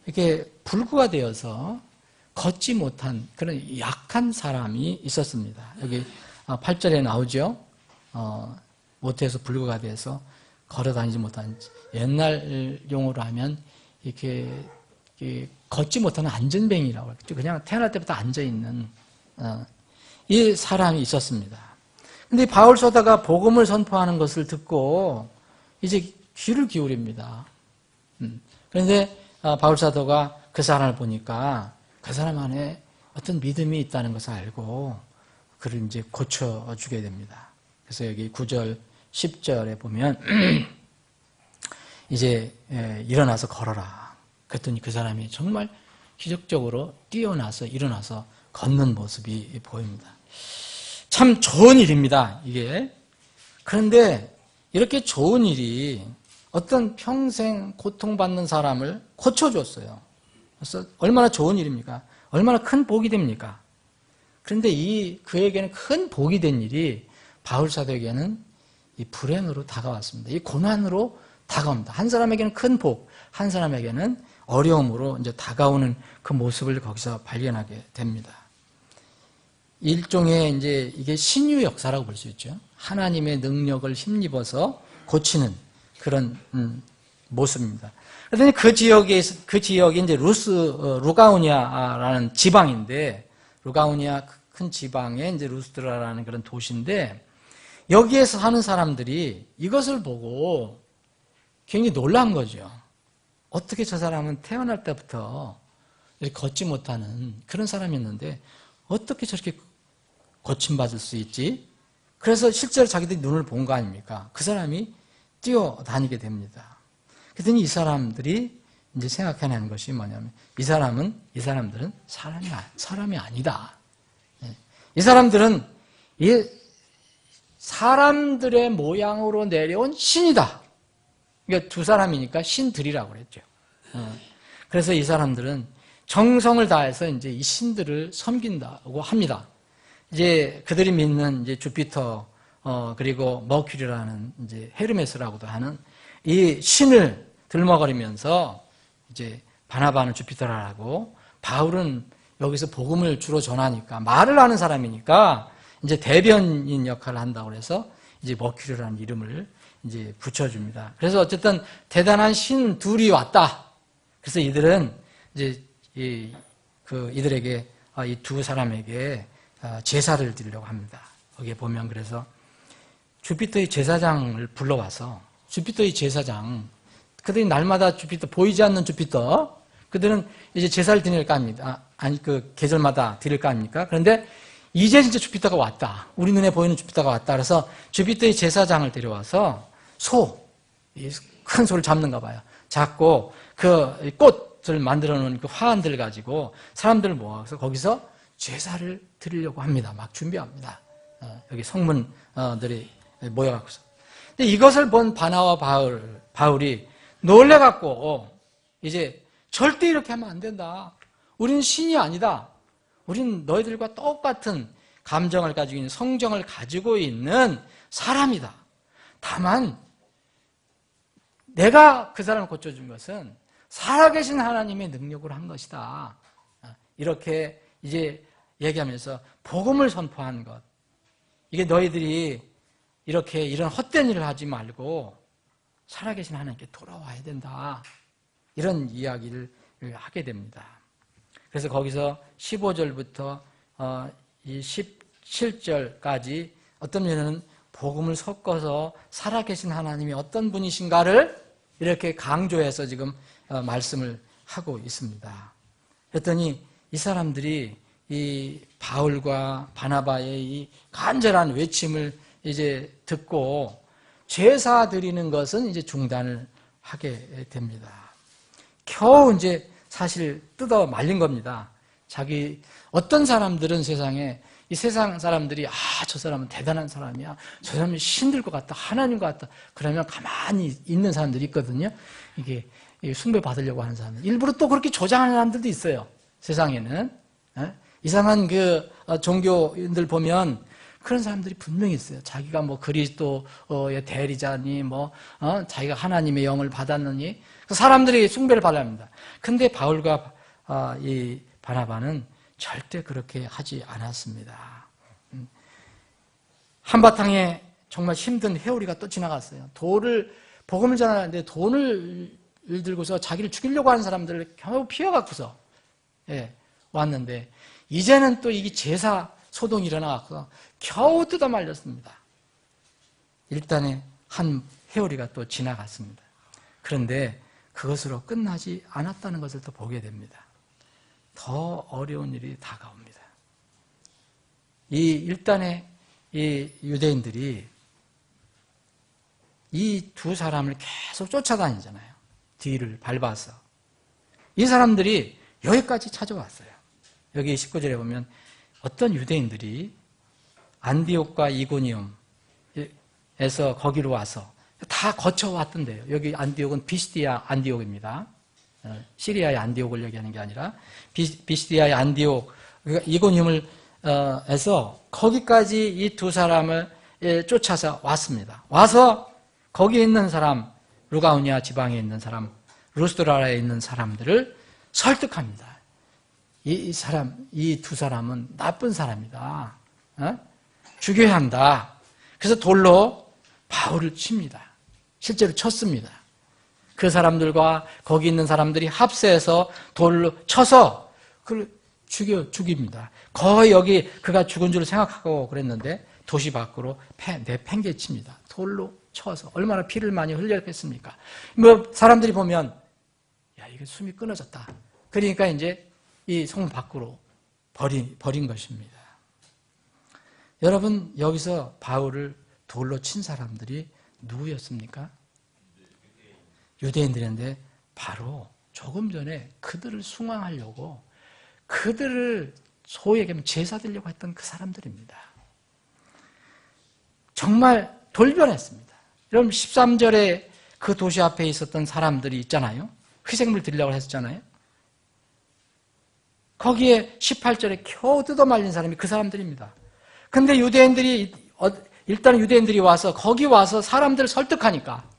이렇게 불구가 되어서 걷지 못한 그런 약한 사람이 있었습니다. 여기 8절에 나오죠. 모태에서 불구가 돼서 걸어 다니지 못한, 옛날 용어로 하면 이렇게 걷지 못하는 안전뱅이라고 하죠. 그냥 태어날 때부터 앉아있는 이 사람이 있었습니다. 근데 바울 서다가 복음을 선포하는 것을 듣고 이제 귀를 기울입니다. 그런데 바울 사도가 그 사람을 보니까 그 사람 안에 어떤 믿음이 있다는 것을 알고 그를 이제 고쳐주게 됩니다. 그래서 여기 9절, 10절에 보면 이제 일어나서 걸어라. 그랬더니 그 사람이 정말 기적적으로 뛰어나서 일어나서 걷는 모습이 보입니다. 참 좋은 일입니다, 이게. 그런데 이렇게 좋은 일이 어떤 평생 고통받는 사람을 고쳐줬어요. 그래서 얼마나 좋은 일입니까? 얼마나 큰 복이 됩니까? 그런데 그에게는 큰 복이 된 일이 바울 사도에게는 이 불행으로 다가왔습니다. 이 고난으로 다가옵니다. 한 사람에게는 큰 복, 한 사람에게는 어려움으로 이제 다가오는 그 모습을 거기서 발견하게 됩니다. 일종의 이제 이게 신유 역사라고 볼 수 있죠. 하나님의 능력을 힘입어서 고치는 그런 모습입니다. 그런데 그 지역이 이제 루가오니아라는 지방인데, 루가오니아 큰 지방에 이제 루스드라라는 그런 도시인데, 여기에서 사는 사람들이 이것을 보고 굉장히 놀란 거죠. 어떻게 저 사람은 태어날 때부터 이렇게 걷지 못하는 그런 사람이었는데 어떻게 저렇게 고침받을 수 있지? 그래서 실제로 자기들이 눈을 본 거 아닙니까? 그 사람이 뛰어다니게 됩니다. 그랬더니 이 사람들이 이제 생각해내는 것이 뭐냐면 이 사람들은 사람이 아니다. 이 사람들은 사람들의 모양으로 내려온 신이다. 그러니까 두 사람이니까 신들이라고 그랬죠. 그래서 이 사람들은 정성을 다해서 이제 이 신들을 섬긴다고 합니다. 이제 그들이 믿는 이제 주피터, 그리고 머큐리라는 이제 헤르메스라고도 하는 이 신을 들먹거리면서 이제 바나바는 주피터라고, 바울은 여기서 복음을 주로 전하니까 말을 하는 사람이니까 이제 대변인 역할을 한다고 해서 이제 머큐리라는 이름을 이제 붙여줍니다. 그래서 어쨌든 대단한 신 둘이 왔다. 그래서 이들은 이제 이들에게 이 두 사람에게 제사를 드리려고 합니다. 거기에 보면 그래서 주피터의 제사장을 불러와서 주피터의 제사장, 그들이 날마다 주피터, 보이지 않는 주피터, 그들은 이제 제사를 드릴 거 아닙니까? 그 계절마다 드릴 거 아닙니까? 그런데 이제 진짜 주피터가 왔다. 우리 눈에 보이는 주피터가 왔다. 그래서 주피터의 제사장을 데려와서 큰 소를 잡는가 봐요. 잡고 그 꽃을 만들어 놓은 그 화환들을 가지고 사람들을 모아서 거기서 제사를 드리려고 합니다. 막 준비합니다. 여기 성문들이 모여갖고서. 근데 이것을 본 바나와 바울이 놀래갖고 이제 절대 이렇게 하면 안 된다. 우리는 신이 아니다. 우리는 너희들과 똑같은 감정을 가지고 있는 성정을 가지고 있는 사람이다. 다만 내가 그 사람을 고쳐준 것은 살아계신 하나님의 능력으로 한 것이다. 이렇게 이제 얘기하면서 복음을 선포한 것. 이게 너희들이 이렇게 이런 헛된 일을 하지 말고 살아계신 하나님께 돌아와야 된다. 이런 이야기를 하게 됩니다. 그래서 거기서 15절부터 이 17절까지 어떤 면에는 복음을 섞어서 살아계신 하나님이 어떤 분이신가를 이렇게 강조해서 지금 말씀을 하고 있습니다. 그랬더니 이 사람들이 이 바울과 바나바의 이 간절한 외침을 이제 듣고 제사 드리는 것은 이제 중단을 하게 됩니다. 겨우 이제 사실 뜯어 말린 겁니다. 어떤 사람들은 세상에 이 세상 사람들이 저 사람은 대단한 사람이야. 저 사람은 신들 것 같다. 하나님 것 같다. 그러면 가만히 있는 사람들이 있거든요. 이게 숭배 받으려고 하는 사람들. 일부러 또 그렇게 조장하는 사람들도 있어요. 세상에는. 이상한 그 종교인들 보면 그런 사람들이 분명히 있어요. 자기가 뭐 그리스도의 대리자니 자기가 하나님의 영을 받았느니 사람들이 숭배를 받아야 합니다. 근데 바울과 이 바나바는 절대 그렇게 하지 않았습니다. 한바탕에 정말 힘든 회오리가 또 지나갔어요. 복음을 전하는데 돈을 들고서 자기를 죽이려고 하는 사람들을 겨우 피해갖고서 왔는데 이제는 또 이게 제사 소동이 일어나서 겨우 뜯어 말렸습니다. 일단에 한 회오리가 또 지나갔습니다. 그런데 그것으로 끝나지 않았다는 것을 또 보게 됩니다. 더 어려운 일이 다가옵니다. 일단에 이 유대인들이 이 두 사람을 계속 쫓아다니잖아요. 뒤를 밟아서. 이 사람들이 여기까지 찾아왔어요. 여기 19절에 보면 어떤 유대인들이 안디옥과 이고니움에서 거기로 와서 다 거쳐왔던데요. 여기 안디옥은 비시디아 안디옥입니다. 시리아의 안디옥을 얘기하는 게 아니라 비시디아의 안디옥, 그러니까 이고니움을 에서 거기까지 이 두 사람을 쫓아서 왔습니다. 와서 거기에 있는 사람, 루가우니아 지방에 있는 사람, 루스드라에 있는 사람들을 설득합니다. 이 두 사람은 나쁜 사람이다. 죽여야 한다. 그래서 돌로 바울을 칩니다. 실제로 쳤습니다. 그 사람들과 거기 있는 사람들이 합세해서 돌로 쳐서 그를 죽입니다. 거의 여기 그가 죽은 줄 생각하고 그랬는데 도시 밖으로 내팽개칩니다. 돌로 쳐서 얼마나 피를 많이 흘렸겠습니까? 사람들이 보면 이게 숨이 끊어졌다. 그러니까 이제 이 성문 밖으로 버린 것입니다. 여러분, 여기서 바울을 돌로 친 사람들이 누구였습니까? 유대인들인데 바로 조금 전에 그들을 숭앙하려고 그들을 소위 얘기하면 제사 드리려고 했던 그 사람들입니다. 정말 돌변했습니다. 여러분 13절에 그 도시 앞에 있었던 사람들이 있잖아요. 희생물 드리려고 했었잖아요. 거기에 18절에 겨우 뜯어말린 사람이 그 사람들입니다. 근데 일단 유대인들이 와서 거기 와서 사람들을 설득하니까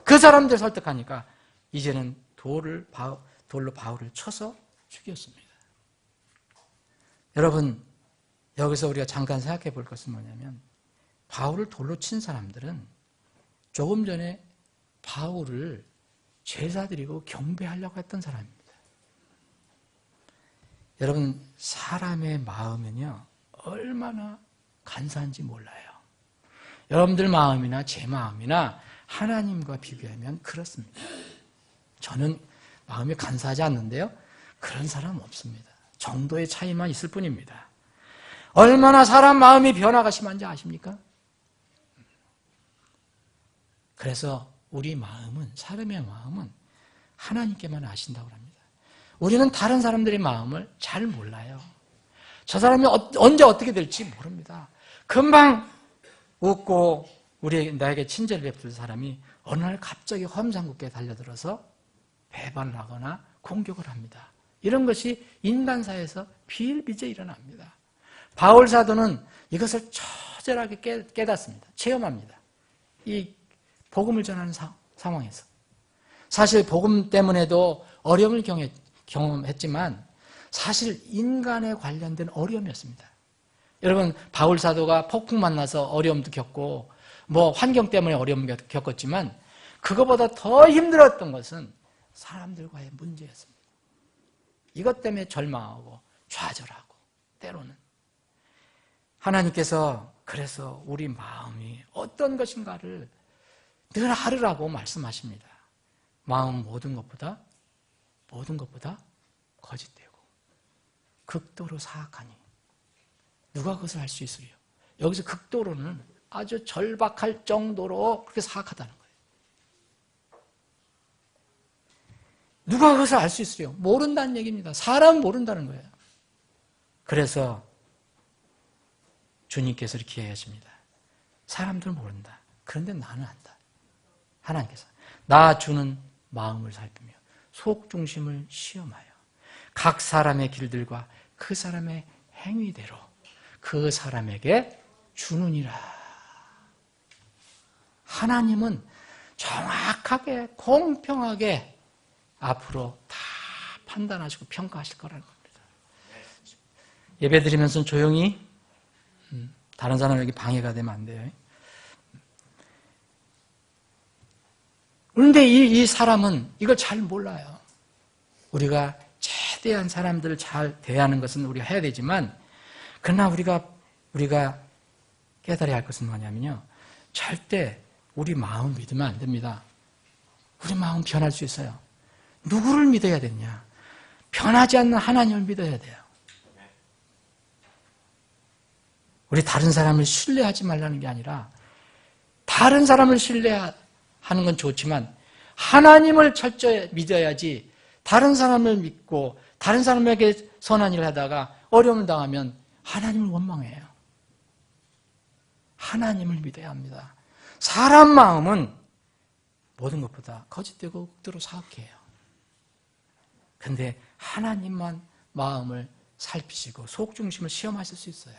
그 사람들 설득하니까 이제는 돌로 바울을 쳐서 죽였습니다. 여러분, 여기서 우리가 잠깐 생각해 볼 것은 뭐냐면 바울을 돌로 친 사람들은 조금 전에 바울을 제사드리고 경배하려고 했던 사람입니다. 여러분, 사람의 마음은요 얼마나 간사한지 몰라요. 여러분들 마음이나 제 마음이나 하나님과 비교하면 그렇습니다. 저는 마음이 간사하지 않는데요, 그런 사람 없습니다. 정도의 차이만 있을 뿐입니다. 얼마나 사람 마음이 변화가 심한지 아십니까? 그래서 우리 마음은, 사람의 마음은 하나님께만 아신다고 합니다. 우리는 다른 사람들의 마음을 잘 몰라요. 저 사람이 언제 어떻게 될지 모릅니다. 금방 웃고 나에게 친절을 베풀 사람이 어느 날 갑자기 험상궂게 달려들어서 배반을 하거나 공격을 합니다. 이런 것이 인간사에서 비일비재 일어납니다. 바울 사도는 이것을 처절하게 깨닫습니다. 체험합니다. 이 복음을 전하는 상황에서. 사실 복음 때문에도 어려움을 경험했지만 사실 인간에 관련된 어려움이었습니다. 여러분, 바울 사도가 폭풍 만나서 어려움도 겪고 환경 때문에 어려움을 겪었지만 그거보다 더 힘들었던 것은 사람들과의 문제였습니다. 이것 때문에 절망하고 좌절하고 때로는 하나님께서 그래서 우리 마음이 어떤 것인가를 늘 알으라고 말씀하십니다. 마음 모든 것보다 거짓되고 극도로 사악하니 누가 그것을 할 수 있으리요? 여기서 극도로는 아주 절박할 정도로 그렇게 사악하다는 거예요. 누가 그것을 알 수 있으리요? 모른다는 얘기입니다. 사람은 모른다는 거예요. 그래서 주님께서 이렇게 하십니다. 사람들은 모른다. 그런데 나는 안다. 하나님께서 나 주는 마음을 살피며 속 중심을 시험하여 각 사람의 길들과 그 사람의 행위대로 그 사람에게 주느니라. 하나님은 정확하게 공평하게 앞으로 다 판단하시고 평가하실 거라는 겁니다. 예배 드리면서 조용히 다른 사람에게 방해가 되면 안 돼요. 그런데 이 사람은 이걸 잘 몰라요. 우리가 최대한 사람들을 잘 대하는 것은 우리가 해야 되지만 그러나 우리가 깨달아야 할 것은 뭐냐면요. 절대 우리 마음 믿으면 안 됩니다. 우리 마음 변할 수 있어요. 누구를 믿어야 되냐? 변하지 않는 하나님을 믿어야 돼요. 우리 다른 사람을 신뢰하지 말라는 게 아니라 다른 사람을 신뢰하는 건 좋지만 하나님을 철저히 믿어야지 다른 사람을 믿고 다른 사람에게 선한 일을 하다가 어려움을 당하면 하나님을 원망해요. 하나님을 믿어야 합니다. 사람 마음은 모든 것보다 거짓되고 극도로 사악해요. 그런데 하나님만 마음을 살피시고 속 중심을 시험하실 수 있어요.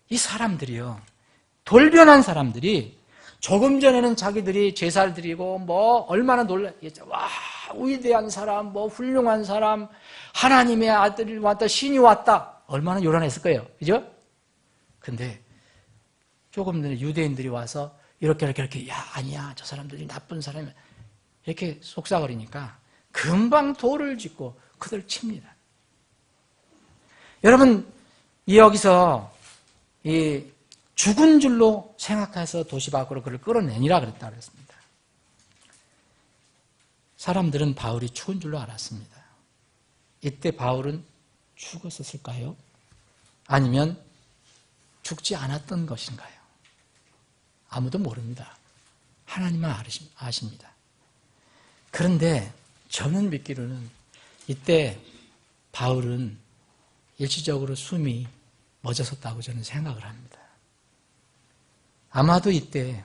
이 사람들이요. 돌변한 사람들이 조금 전에는 자기들이 제사를 드리고 얼마나 놀랐겠죠. 와, 위대한 사람, 훌륭한 사람, 하나님의 아들이 왔다, 신이 왔다. 얼마나 요란했을 거예요. 그죠? 근데 조금 전에 유대인들이 와서 이렇게, 야, 아니야. 저 사람들이 나쁜 사람이야. 이렇게 속삭거리니까 금방 돌을 짚고 그들 칩니다. 여러분, 여기서 이 죽은 줄로 생각해서 도시 밖으로 그를 끌어내니라 그랬다 그랬습니다. 사람들은 바울이 죽은 줄로 알았습니다. 이때 바울은 죽었었을까요? 아니면 죽지 않았던 것인가요? 아무도 모릅니다. 하나님만 아십니다. 그런데 저는 믿기로는 이때 바울은 일시적으로 숨이 멎었었다고 저는 생각을 합니다. 아마도 이때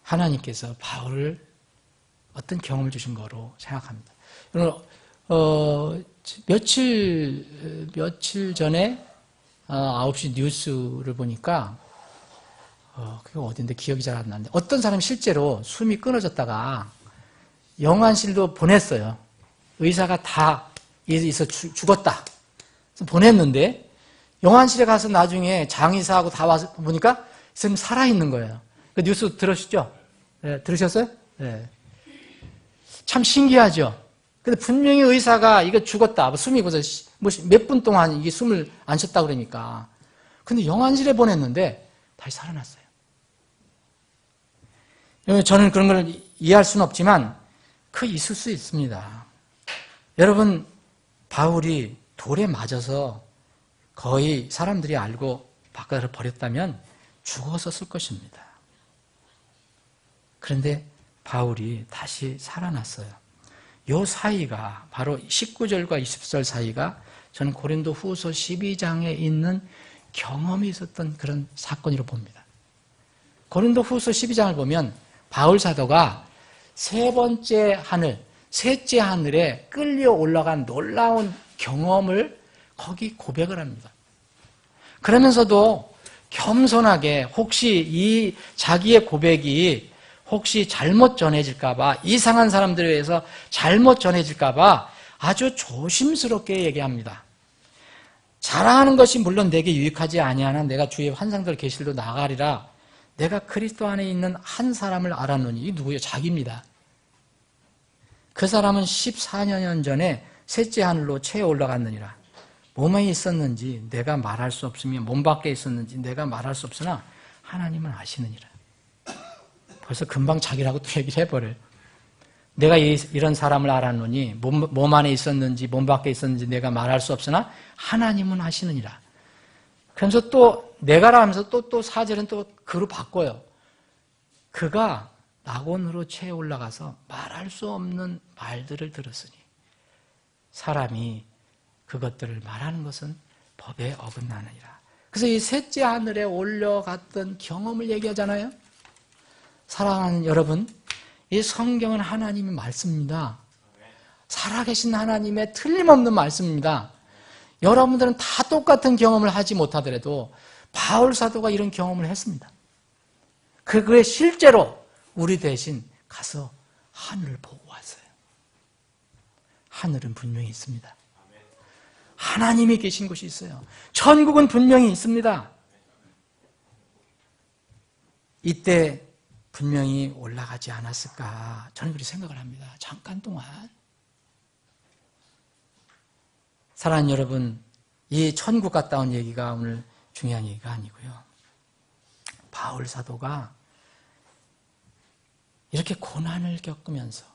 하나님께서 바울을 어떤 경험을 주신 거로 생각합니다. 며칠 전에 9시 뉴스를 보니까 그게 어딘데 기억이 잘 안 나는데 어떤 사람이 실제로 숨이 끊어졌다가 영안실로 보냈어요. 의사가 다 있어 죽었다. 그래서 보냈는데 영안실에 가서 나중에 장의사하고 다 와서 보니까 지금 살아있는 거예요. 그 뉴스 들으셨죠? 네, 들으셨어요? 네. 참 신기하죠? 근데 분명히 의사가 이거 죽었다. 숨이 몇 분 동안 이게 숨을 안 쉬었다 그러니까. 근데 영안실에 보냈는데 다시 살아났어요. 저는 그런 걸 이해할 수는 없지만 그 있을 수 있습니다. 여러분, 바울이 돌에 맞아서 거의 사람들이 알고 바깥으로 버렸다면 죽었었을 것입니다. 그런데 바울이 다시 살아났어요. 요 사이가 바로 19절과 20절 사이가 저는 고린도 후서 12장에 있는 경험이 있었던 그런 사건이라고 봅니다. 고린도 후서 12장을 보면 바울 사도가 세 번째 하늘, 셋째 하늘에 끌려 올라간 놀라운 경험을 거기 고백을 합니다. 그러면서도 겸손하게 혹시 이 자기의 고백이 혹시 잘못 전해질까봐, 이상한 사람들에 의해서 잘못 전해질까봐 아주 조심스럽게 얘기합니다. 자랑하는 것이 물론 내게 유익하지 아니하나 내가 주의 환상들 계실로 나가리라. 내가 그리스도 안에 있는 한 사람을 알았노니. 이 누구예요? 자기입니다. 그 사람은 14년 전에 셋째 하늘로 채에 올라갔느니라. 몸에 있었는지 내가 말할 수 없으며 몸 밖에 있었는지 내가 말할 수 없으나 하나님은 아시느니라. 벌써 금방 자기라고 또 얘기를 해버려요. 내가 이런 사람을 알았노니 몸 안에 있었는지 몸 밖에 있었는지 내가 말할 수 없으나 하나님은 아시느니라. 그러면서 또 내가라 하면서 또 4절은 또 그로 바꿔요. 그가 낙원으로 채에 올라가서 말할 수 없는 말들을 들었으니 사람이 그것들을 말하는 것은 법에 어긋나느니라. 그래서 이 셋째 하늘에 올려갔던 경험을 얘기하잖아요. 사랑하는 여러분, 이 성경은 하나님의 말씀입니다. 살아계신 하나님의 틀림없는 말씀입니다. 여러분들은 다 똑같은 경험을 하지 못하더라도 바울 사도가 이런 경험을 했습니다. 그게 실제로 우리 대신 가서 하늘을 보고 왔어요. 하늘은 분명히 있습니다. 하나님이 계신 곳이 있어요. 천국은 분명히 있습니다. 이때 분명히 올라가지 않았을까? 저는 그렇게 생각을 합니다. 잠깐 동안. 사랑하는 여러분, 이 천국 갔다 온 얘기가 오늘 중요한 얘기가 아니고요. 바울 사도가 이렇게 고난을 겪으면서,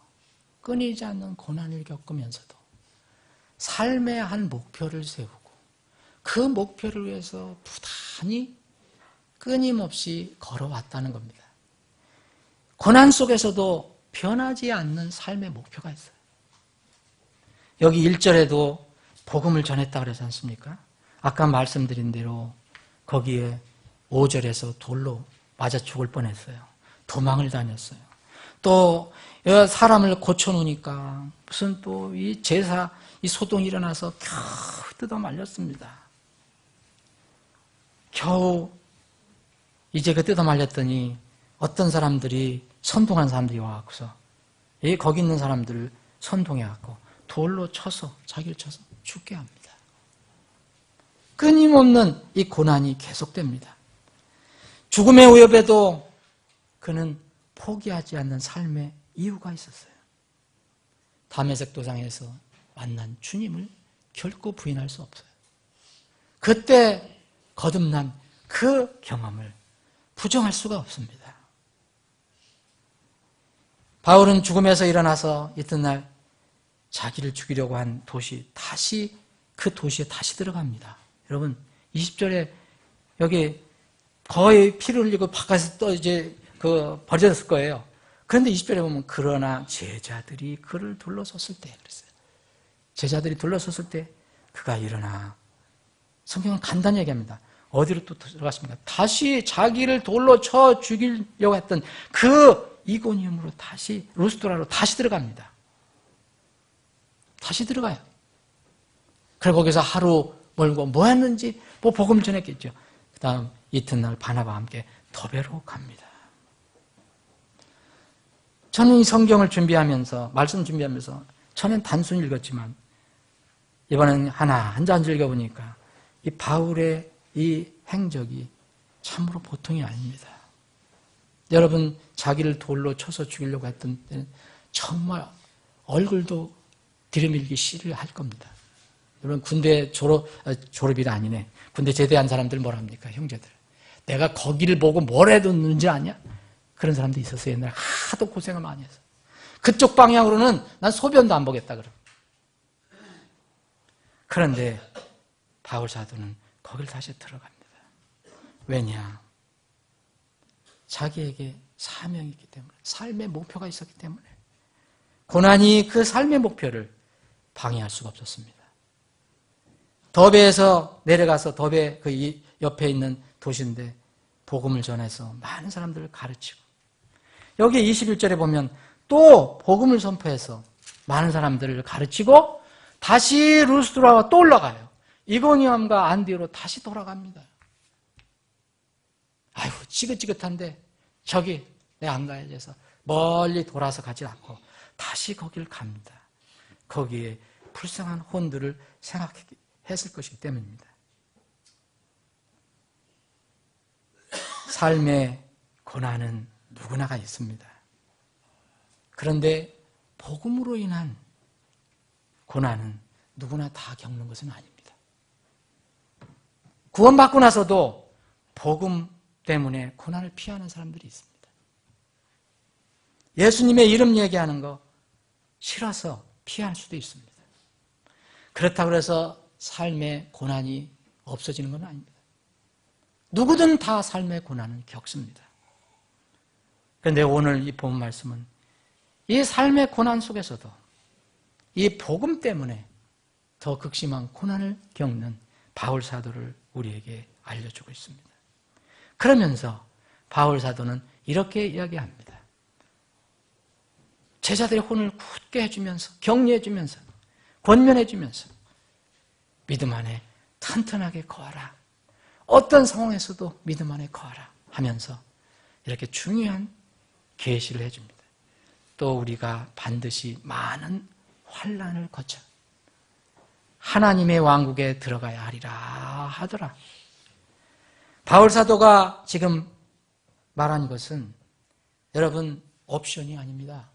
끊이지 않는 고난을 겪으면서도 삶의 한 목표를 세우고 그 목표를 위해서 부단히 끊임없이 걸어왔다는 겁니다. 고난 속에서도 변하지 않는 삶의 목표가 있어요. 여기 1절에도 복음을 전했다고 그러지 않습니까? 아까 말씀드린 대로 거기에 5절에서 돌로 맞아 죽을 뻔했어요. 도망을 다녔어요. 또 사람을 고쳐놓으니까 무슨 또 이 제사 이 소동이 일어나서 겨우 뜯어 말렸습니다. 겨우 이제 그 뜯어 말렸더니 어떤 사람들이 선동한 사람들이 와갖고서 거기 있는 사람들을 선동해갖고 돌로 쳐서 자기를 쳐서 죽게 합니다. 끊임없는 이 고난이 계속됩니다. 죽음의 위협에도 그는 포기하지 않는 삶의 이유가 있었어요. 다메섹 도상에서 만난 주님을 결코 부인할 수 없어요. 그때 거듭난 그 경험을 부정할 수가 없습니다. 바울은 죽음에서 일어나서 이튿날 자기를 죽이려고 한 도시, 다시 그 도시에 다시 들어갑니다. 여러분, 20절에 여기 거의 피를 흘리고 바깥에서 또 이제 버려졌을 거예요. 그런데 20절에 보면 그러나 제자들이 그를 둘러섰을 때 그랬어요. 제자들이 둘러섰을 때 그가 일어나, 성경은 간단히 얘기합니다. 어디로 또 들어갔습니까? 다시 자기를 돌로 쳐 죽이려고 했던 그 이고니움으로 다시 루스드라로 다시 들어갑니다. 다시 들어가요. 그리고 거기서 하루 멀고 뭐 했는지 복음을 전했겠죠. 그 다음 이튿날 바나바와 함께 더베로 갑니다. 저는 이 성경을 준비하면서, 말씀 준비하면서 저는 단순히 읽었지만 이번엔 한 장 읽어보니까 이 바울의 이 행적이 참으로 보통이 아닙니다. 여러분, 자기를 돌로 쳐서 죽이려고 했던 때는 정말 얼굴도 들여밀기 싫어할 겁니다. 여러분, 군대 졸업이 아니네. 군대 제대한 사람들 뭐라 합니까? 형제들. 내가 거기를 보고 뭘 해뒀는지 아냐? 그런 사람도 있었어요. 옛날에 하도 고생을 많이 해서. 그쪽 방향으로는 난 소변도 안 보겠다 그러고. 그런데 바울 사도는 거길 다시 들어갑니다. 왜냐? 자기에게 사명이 있기 때문에, 삶의 목표가 있었기 때문에 고난이 그 삶의 목표를 방해할 수가 없었습니다. 더베에서 내려가서 더베 그 옆에 있는 도시인데 복음을 전해서 많은 사람들을 가르치고, 여기 21절에 보면 또 복음을 선포해서 많은 사람들을 가르치고 다시 루스드라와 또 올라가요. 이고니움과 안디오로 다시 돌아갑니다. 아유, 지긋지긋한데 저기 내가 안 가야지 해서 멀리 돌아서 가지 않고 다시 거길 갑니다. 거기에 불쌍한 혼들을 생각했을 것이기 때문입니다. 삶의 고난은 누구나가 있습니다. 그런데 복음으로 인한 고난은 누구나 다 겪는 것은 아닙니다. 구원받고 나서도 복음 때문에 고난을 피하는 사람들이 있습니다. 예수님의 이름 얘기하는 거 싫어서 피할 수도 있습니다. 그렇다고 해서 삶의 고난이 없어지는 건 아닙니다. 누구든 다 삶의 고난을 겪습니다. 그런데 오늘 이 본 말씀은 이 삶의 고난 속에서도 이 복음 때문에 더 극심한 고난을 겪는 바울 사도를 우리에게 알려주고 있습니다. 그러면서 바울 사도는 이렇게 이야기합니다. 제자들의 혼을 굳게 해주면서, 격려해주면서, 권면해주면서 믿음 안에 튼튼하게 거하라. 어떤 상황에서도 믿음 안에 거하라 하면서 이렇게 중요한 계시를 해줍니다. 또 우리가 반드시 많은 환난을 거쳐 하나님의 왕국에 들어가야 하리라 하더라. 바울 사도가 지금 말한 것은 여러분 옵션이 아닙니다.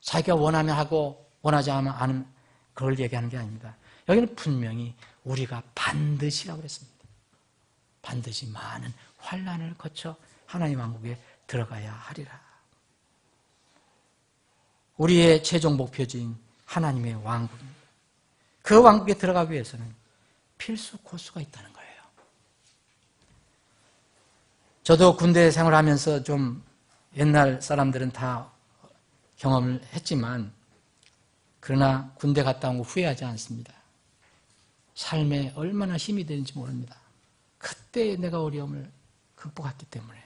자기가 원하면 하고 원하지 않으면 그걸 얘기하는 게 아닙니다. 여기는 분명히 우리가 반드시라고 그랬습니다. 반드시 많은 환난을 거쳐 하나님 왕국에 들어가야 하리라. 우리의 최종 목표지인 하나님의 왕국입니다. 그 왕국에 들어가기 위해서는 필수 코스가 있다는 거예요. 저도 군대 생활하면서 좀 옛날 사람들은 다 경험을 했지만 그러나 군대 갔다 온 거 후회하지 않습니다. 삶에 얼마나 힘이 되는지 모릅니다. 그때 내가 어려움을 극복했기 때문에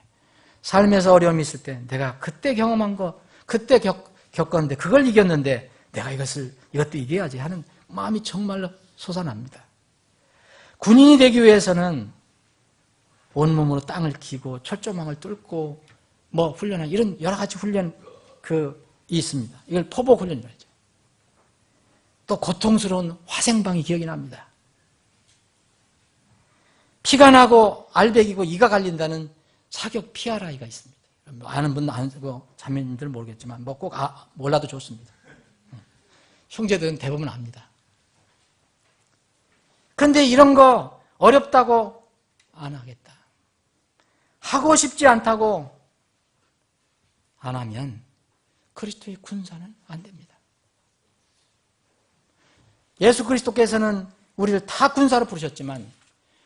삶에서 어려움이 있을 때 내가 그때 경험한 거 그때 겪었는데 그걸 이겼는데 내가 이것도 이겨야지 하는 마음이 정말로 솟아납니다. 군인이 되기 위해서는 온몸으로 땅을 기고 철조망을 뚫고 훈련한 이런 여러 가지 훈련 있습니다. 이걸 포복 훈련이라고 하죠. 또 고통스러운 화생방이 기억이 납니다. 피가 나고 알배기고 이가 갈린다는 사격 PRI가 있습니다. 아는 분은 아는 자매님들은 모르겠지만 꼭 몰라도 좋습니다. 형제들은 대부분 압니다. 그런데 이런 거 어렵다고 안 하겠다. 하고 싶지 않다고 안 하면 그리스도의 군사는 안 됩니다. 예수 그리스도께서는 우리를 다 군사로 부르셨지만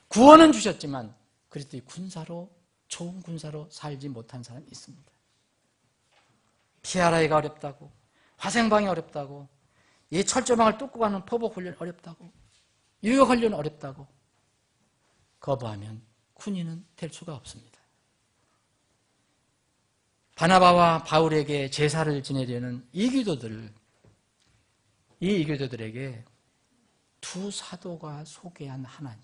구원은 주셨지만 그리스도의 군사로 좋은 군사로 살지 못한 사람이 있습니다. PRI가 어렵다고 화생방이 어렵다고 이 철조망을 뚫고 가는 포복 훈련 어렵다고 유격 훈련 어렵다고 거부하면 군인은 될 수가 없습니다. 바나바와 바울에게 제사를 지내려는 이 이교도들에게 두 사도가 소개한 하나님,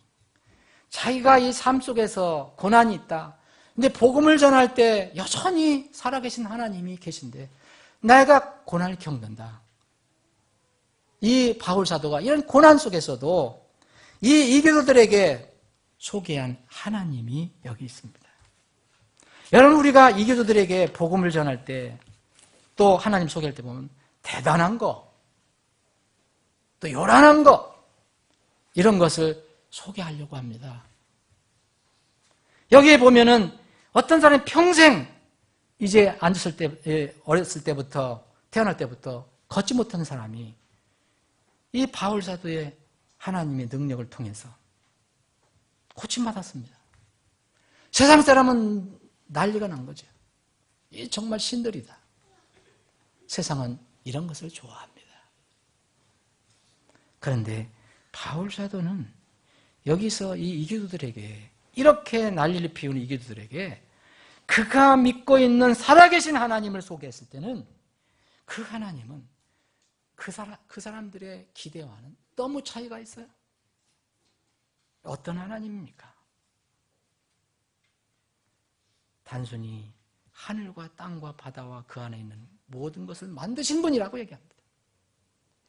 자기가 이 삶 속에서 고난이 있다. 근데 복음을 전할 때 여전히 살아계신 하나님이 계신데 내가 고난을 겪는다. 이 바울 사도가 이런 고난 속에서도 이 이교도들에게 소개한 하나님이 여기 있습니다. 여러분, 우리가 이교도들에게 복음을 전할 때 또 하나님 소개할 때 보면 대단한 거, 또 요란한 거, 이런 것을 소개하려고 합니다. 여기에 보면은 어떤 사람이 평생 이제 앉았을 때, 어렸을 때부터, 태어날 때부터 걷지 못하는 사람이 이 바울 사도의 하나님의 능력을 통해서 고침받았습니다. 세상 사람은 난리가 난 거죠. 이 정말 신들이다. 세상은 이런 것을 좋아합니다. 그런데 바울 사도는 여기서 이 이교도들에게, 이렇게 난리를 피우는 이교도들에게 그가 믿고 있는 살아계신 하나님을 소개했을 때는 그 하나님은 그 사람들의 기대와는 너무 차이가 있어요. 어떤 하나님입니까? 단순히 하늘과 땅과 바다와 그 안에 있는 모든 것을 만드신 분이라고 얘기합니다.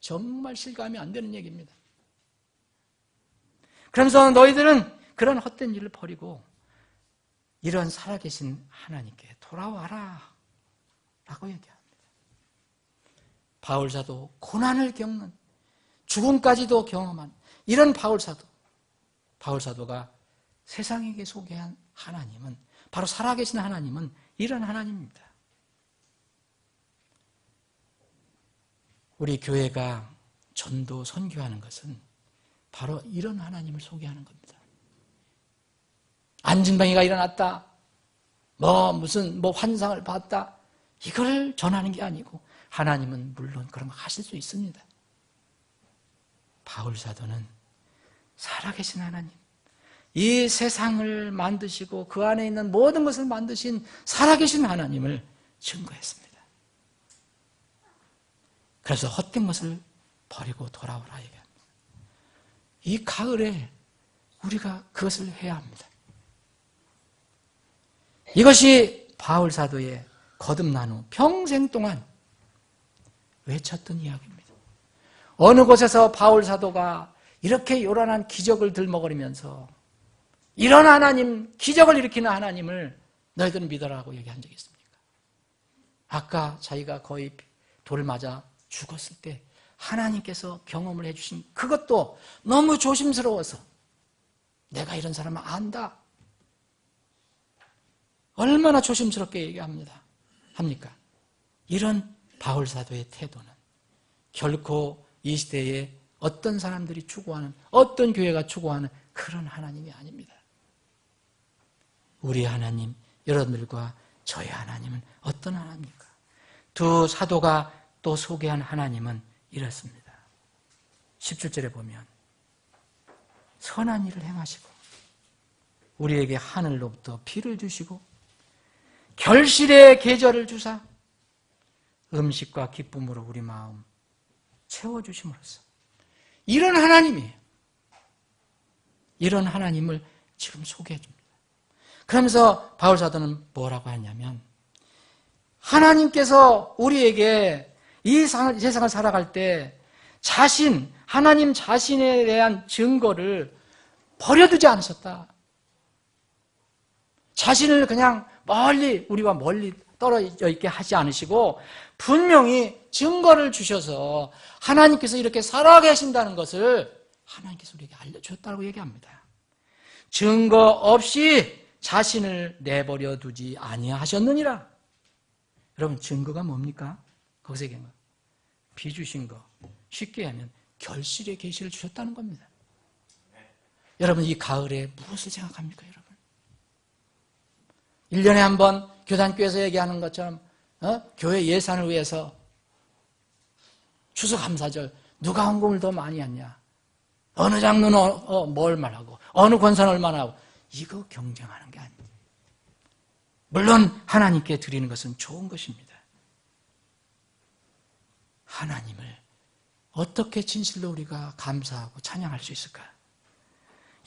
정말 실감이 안 되는 얘기입니다. 그러면서 너희들은 그런 헛된 일을 버리고 이런 살아계신 하나님께 돌아와라 라고 얘기합니다. 바울사도 고난을 겪는, 죽음까지도 경험한 이런 바울사도가 세상에게 소개한 하나님은, 바로 살아계신 하나님은 이런 하나님입니다. 우리 교회가 전도 선교하는 것은 바로 이런 하나님을 소개하는 겁니다. 안진병이가 일어났다, 무슨 환상을 봤다, 이걸 전하는 게 아니고, 하나님은 물론 그런 거 하실 수 있습니다. 바울 사도는 살아계신 하나님, 이 세상을 만드시고 그 안에 있는 모든 것을 만드신 살아계신 하나님을 증거했습니다. 그래서 헛된 것을 버리고 돌아오라 얘기합니다. 이 가을에 우리가 그것을 해야 합니다. 이것이 바울 사도의 거듭난 후 평생 동안 외쳤던 이야기입니다. 어느 곳에서 바울 사도가 이렇게 요란한 기적을 들먹거리면서 이런 하나님, 기적을 일으키는 하나님을 너희들은 믿어라고 얘기한 적이 있습니까? 아까 자기가 거의 돌을 맞아 죽었을 때 하나님께서 경험을 해주신 그것도 너무 조심스러워서 내가 이런 사람을 안다. 얼마나 조심스럽게 얘기합니다. 합니까? 이런 바울 사도의 태도는 결코 이 시대에 어떤 사람들이 추구하는, 어떤 교회가 추구하는 그런 하나님이 아닙니다. 우리 하나님, 여러분들과 저의 하나님은 어떤 하나님입니까? 두 사도가 또 소개한 하나님은 이렇습니다. 17절에 보면 선한 일을 행하시고 우리에게 하늘로부터 비를 주시고 결실의 계절을 주사 음식과 기쁨으로 우리 마음 채워주심으로써, 이런 하나님이에요. 이런 하나님을 지금 소개해 줍니다. 그러면서 바울 사도는 뭐라고 하냐면, 하나님께서 우리에게 이 세상을 살아갈 때 하나님 자신에 대한 증거를 버려두지 않으셨다. 자신을 그냥 우리와 멀리 떨어져 있게 하지 않으시고 분명히 증거를 주셔서 하나님께서 이렇게 살아계신다는 것을 하나님께서 우리에게 알려주셨다고 얘기합니다. 증거 없이 자신을 내버려 두지 아니하셨느니라. 여러분, 증거가 뭡니까? 거기서 얘기한 거. 비주신 거. 쉽게 하면 결실의 계시를 주셨다는 겁니다. 여러분, 이 가을에 무엇을 생각합니까, 여러분? 1년에 한 번 교단교회에서 얘기하는 것처럼 교회 예산을 위해서 추수감사절 누가 헌금을 더 많이 했냐, 어느 장로는 뭐 얼마나 하고 어느 권사는 얼마나 하고, 이거 경쟁하는 게 아닙니다. 물론 하나님께 드리는 것은 좋은 것입니다. 하나님을 어떻게 진실로 우리가 감사하고 찬양할 수 있을까?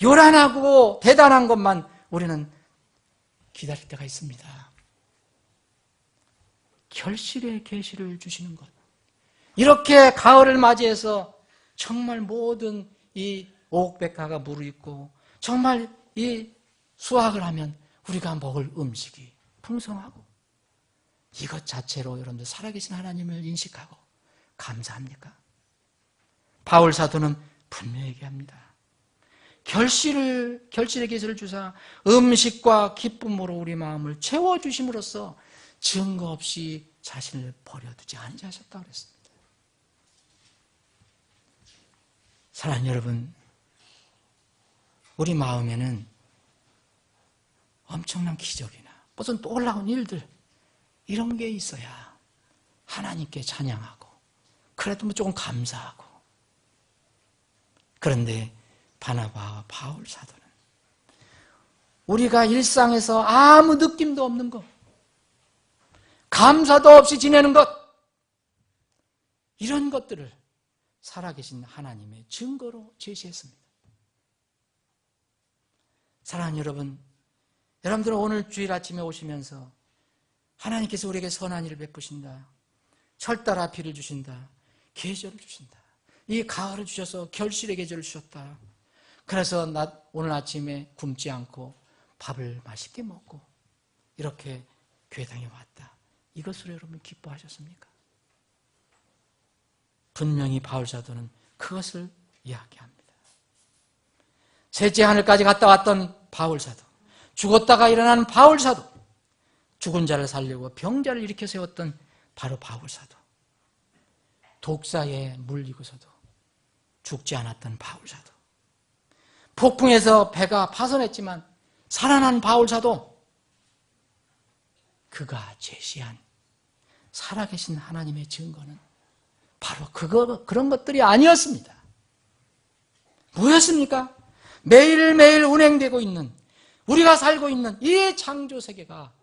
요란하고 대단한 것만 우리는 기다릴 때가 있습니다. 결실의 계시를 주시는 것. 이렇게 가을을 맞이해서 정말 모든 이 오곡백화가 무르익고 정말 이 수확을 하면 우리가 먹을 음식이 풍성하고, 이것 자체로 여러분들 살아계신 하나님을 인식하고 감사합니까? 바울 사도는 분명히 얘기합니다. 결실의 계시를 주사 음식과 기쁨으로 우리 마음을 채워주심으로써 증거 없이 자신을 버려두지 않으셨다고 그랬습니다. 사랑하는 여러분, 우리 마음에는 엄청난 기적이나 무슨 놀라운 일들 이런 게 있어야 하나님께 찬양하고 그래도 뭐 조금 감사하고. 그런데 바나바와 바울 사도는 우리가 일상에서 아무 느낌도 없는 것, 감사도 없이 지내는 것, 이런 것들을 살아계신 하나님의 증거로 제시했습니다. 사랑하는 여러분, 여러분들은 오늘 주일 아침에 오시면서 하나님께서 우리에게 선한 일을 베푸신다, 철따라 비를 주신다, 계절을 주신다, 이 가을을 주셔서 결실의 계절을 주셨다, 그래서 오늘 아침에 굶지 않고 밥을 맛있게 먹고 이렇게 교회당에 왔다, 이것으로 여러분 기뻐하셨습니까? 분명히 바울 사도는 그것을 이야기합니다. 셋째 하늘까지 갔다 왔던 바울 사도, 죽었다가 일어나는 바울 사도, 죽은 자를 살리고 병자를 일으켜 세웠던 바로 바울 사도, 독사에 물리고서도 죽지 않았던 바울 사도, 폭풍에서 배가 파손했지만 살아난 바울 사도, 그가 제시한 살아계신 하나님의 증거는 바로 그런 것들이 아니었습니다. 뭐였습니까? 매일매일 운행되고 있는, 우리가 살고 있는 이 창조세계가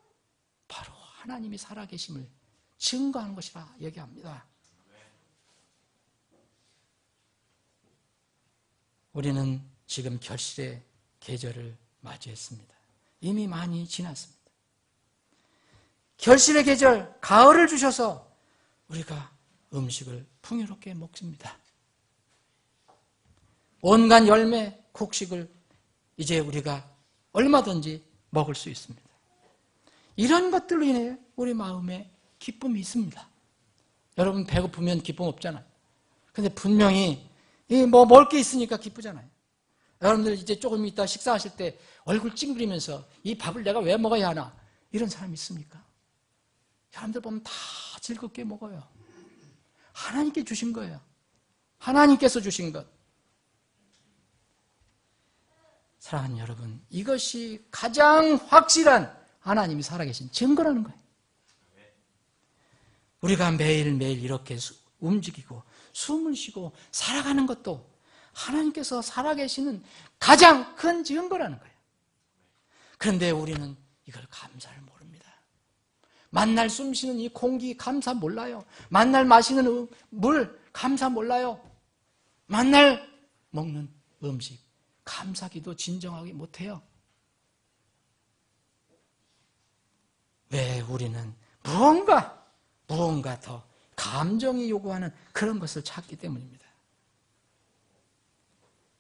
바로 하나님이 살아계심을 증거하는 것이라 얘기합니다. 우리는 지금 결실의 계절을 맞이했습니다. 이미 많이 지났습니다. 결실의 계절, 가을을 주셔서 우리가 음식을 풍요롭게 먹습니다. 온갖 열매, 곡식을 이제 우리가 얼마든지 먹을 수 있습니다. 이런 것들로 인해 우리 마음에 기쁨이 있습니다. 여러분 배고프면 기쁨 없잖아요. 근데 분명히 뭐 먹을 게 있으니까 기쁘잖아요. 여러분들 이제 조금 이따 식사하실 때 얼굴 찡그리면서 이 밥을 내가 왜 먹어야 하나, 이런 사람 있습니까? 여러분들 보면 다 즐겁게 먹어요. 하나님께 주신 거예요. 하나님께서 주신 것. 사랑하는 여러분, 이것이 가장 확실한 하나님이 살아계신 증거라는 거예요. 우리가 매일매일 이렇게 움직이고 숨을 쉬고 살아가는 것도 하나님께서 살아계시는 가장 큰 증거라는 거예요. 그런데 우리는 이걸 감사를 모릅니다. 만날 숨 쉬는 이 공기 감사 몰라요. 만날 마시는 물 감사 몰라요. 만날 먹는 음식 감사기도 진정하게 못해요. 왜 우리는 무언가 더 감정이 요구하는 그런 것을 찾기 때문입니다.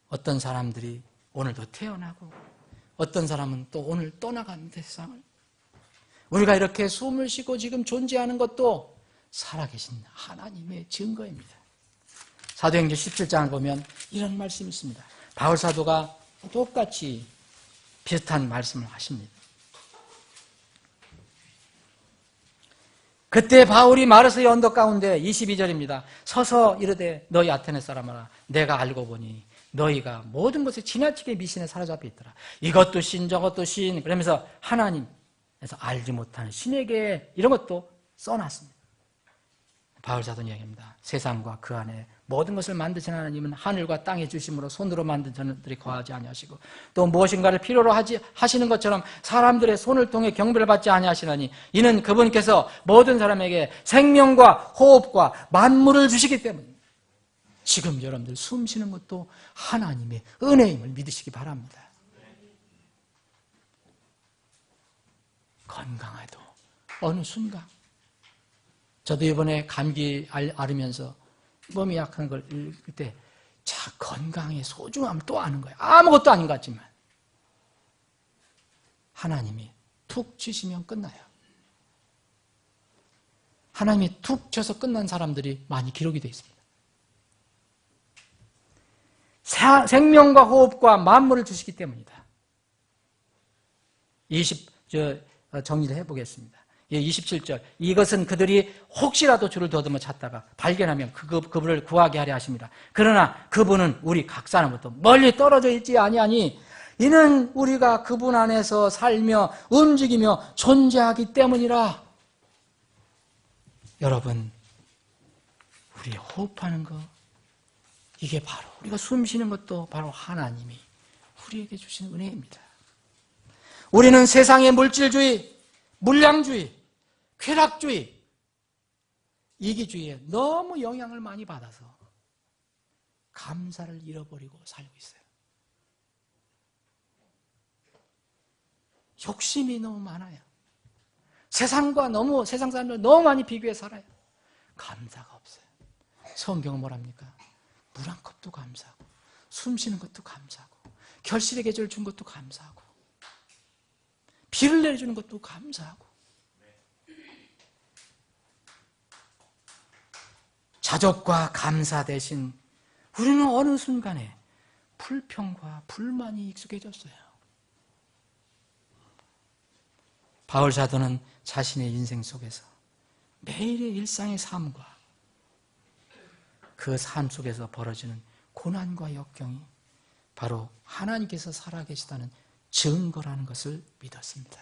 어떤 사람들이 오늘도 태어나고 어떤 사람은 또 오늘 떠나갑니다, 세상을. 우리가 이렇게 숨을 쉬고 지금 존재하는 것도 살아계신 하나님의 증거입니다. 사도행전 17장을 보면 이런 말씀이 있습니다. 바울 사도가 똑같이 비슷한 말씀을 하십니다. 그때 바울이 마르스의 언덕 가운데 22절입니다. 서서 이르되 너희 아테네 사람아, 내가 알고 보니 너희가 모든 것에 지나치게 미신에 사로잡혀 있더라. 이것도 신 저것도 신, 그러면서 하나님에서 알지 못하는 신에게 이런 것도 써놨습니다. 바울 사도는 이야기합니다. 세상과 그 안에 모든 것을 만드신 하나님은 하늘과 땅의 주심으로 손으로 만든 자들이 거하지 아니하시고 또 무엇인가를 필요로 하시는 것처럼 사람들의 손을 통해 경배를 받지 아니하시나니 이는 그분께서 모든 사람에게 생명과 호흡과 만물을 주시기 때문입니다. 지금 여러분들 숨 쉬는 것도 하나님의 은혜임을 믿으시기 바랍니다. 건강해도 어느 순간, 저도 이번에 감기 앓으면서 몸이 약한 걸 읽을 때 자, 건강의 소중함을 또 아는 거예요. 아무것도 아닌 것 같지만 하나님이 툭 치시면 끝나요. 하나님이 툭 쳐서 끝난 사람들이 많이 기록이 되어 있습니다. 생명과 호흡과 만물을 주시기 때문이다. 정리를 해보겠습니다. 예, 27절. 이것은 그들이 혹시라도 주를 더듬어 찾다가 발견하면 그분을 구하게 하려 하십니다. 그러나 그분은 우리 각 사람부터 멀리 떨어져 있지 아니하니 이는 우리가 그분 안에서 살며 움직이며 존재하기 때문이라. 여러분, 우리 호흡하는 거, 이게 바로 우리가 숨 쉬는 것도 바로 하나님이 우리에게 주신 은혜입니다. 우리는 세상의 물질주의, 물량주의, 쾌락주의, 이기주의에 너무 영향을 많이 받아서 감사를 잃어버리고 살고 있어요. 욕심이 너무 많아요. 세상 사람들 너무 많이 비교해 살아요. 감사가 없어요. 성경은 뭐랍니까? 물 한 컵도 감사하고, 숨 쉬는 것도 감사하고, 결실의 계절 준 것도 감사하고, 비를 내려주는 것도 감사하고, 자족과 감사 대신 우리는 어느 순간에 불평과 불만이 익숙해졌어요. 바울 사도는 자신의 인생 속에서 매일의 일상의 삶과 그 삶 속에서 벌어지는 고난과 역경이 바로 하나님께서 살아계시다는 증거라는 것을 믿었습니다.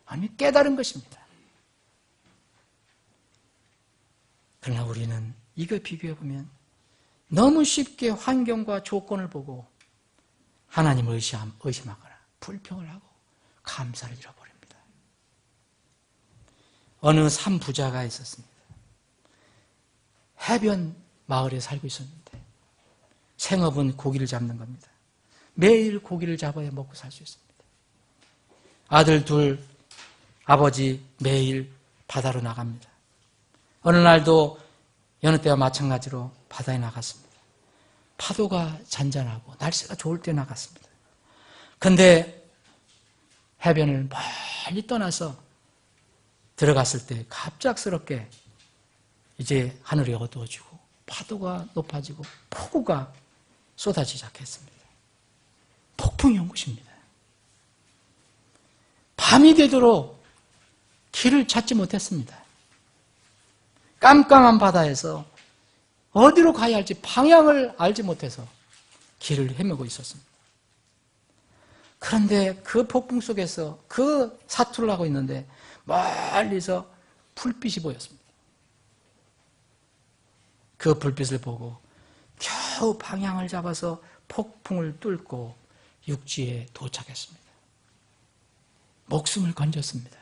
아니, 깨달은 것입니다. 그러나 우리는 이거 비교해보면 너무 쉽게 환경과 조건을 보고 하나님을 의심하거나 불평을 하고 감사를 잃어버립니다. 어느 산 부자가 있었습니다. 해변 마을에 살고 있었는데 생업은 고기를 잡는 겁니다. 매일 고기를 잡아야 먹고 살 수 있습니다. 아들 둘, 아버지 매일 바다로 나갑니다. 어느 날도 여느 때와 마찬가지로 바다에 나갔습니다. 파도가 잔잔하고 날씨가 좋을 때 나갔습니다. 그런데 해변을 멀리 떠나서 들어갔을 때 갑작스럽게 이제 하늘이 어두워지고 파도가 높아지고 폭우가 쏟아지기 시작했습니다. 폭풍이 온 것입니다. 밤이 되도록 길을 찾지 못했습니다. 깜깜한 바다에서 어디로 가야 할지 방향을 알지 못해서 길을 헤매고 있었습니다. 그런데 그 폭풍 속에서 그 사투를 하고 있는데 멀리서 불빛이 보였습니다. 그 불빛을 보고 겨우 방향을 잡아서 폭풍을 뚫고 육지에 도착했습니다. 목숨을 건졌습니다.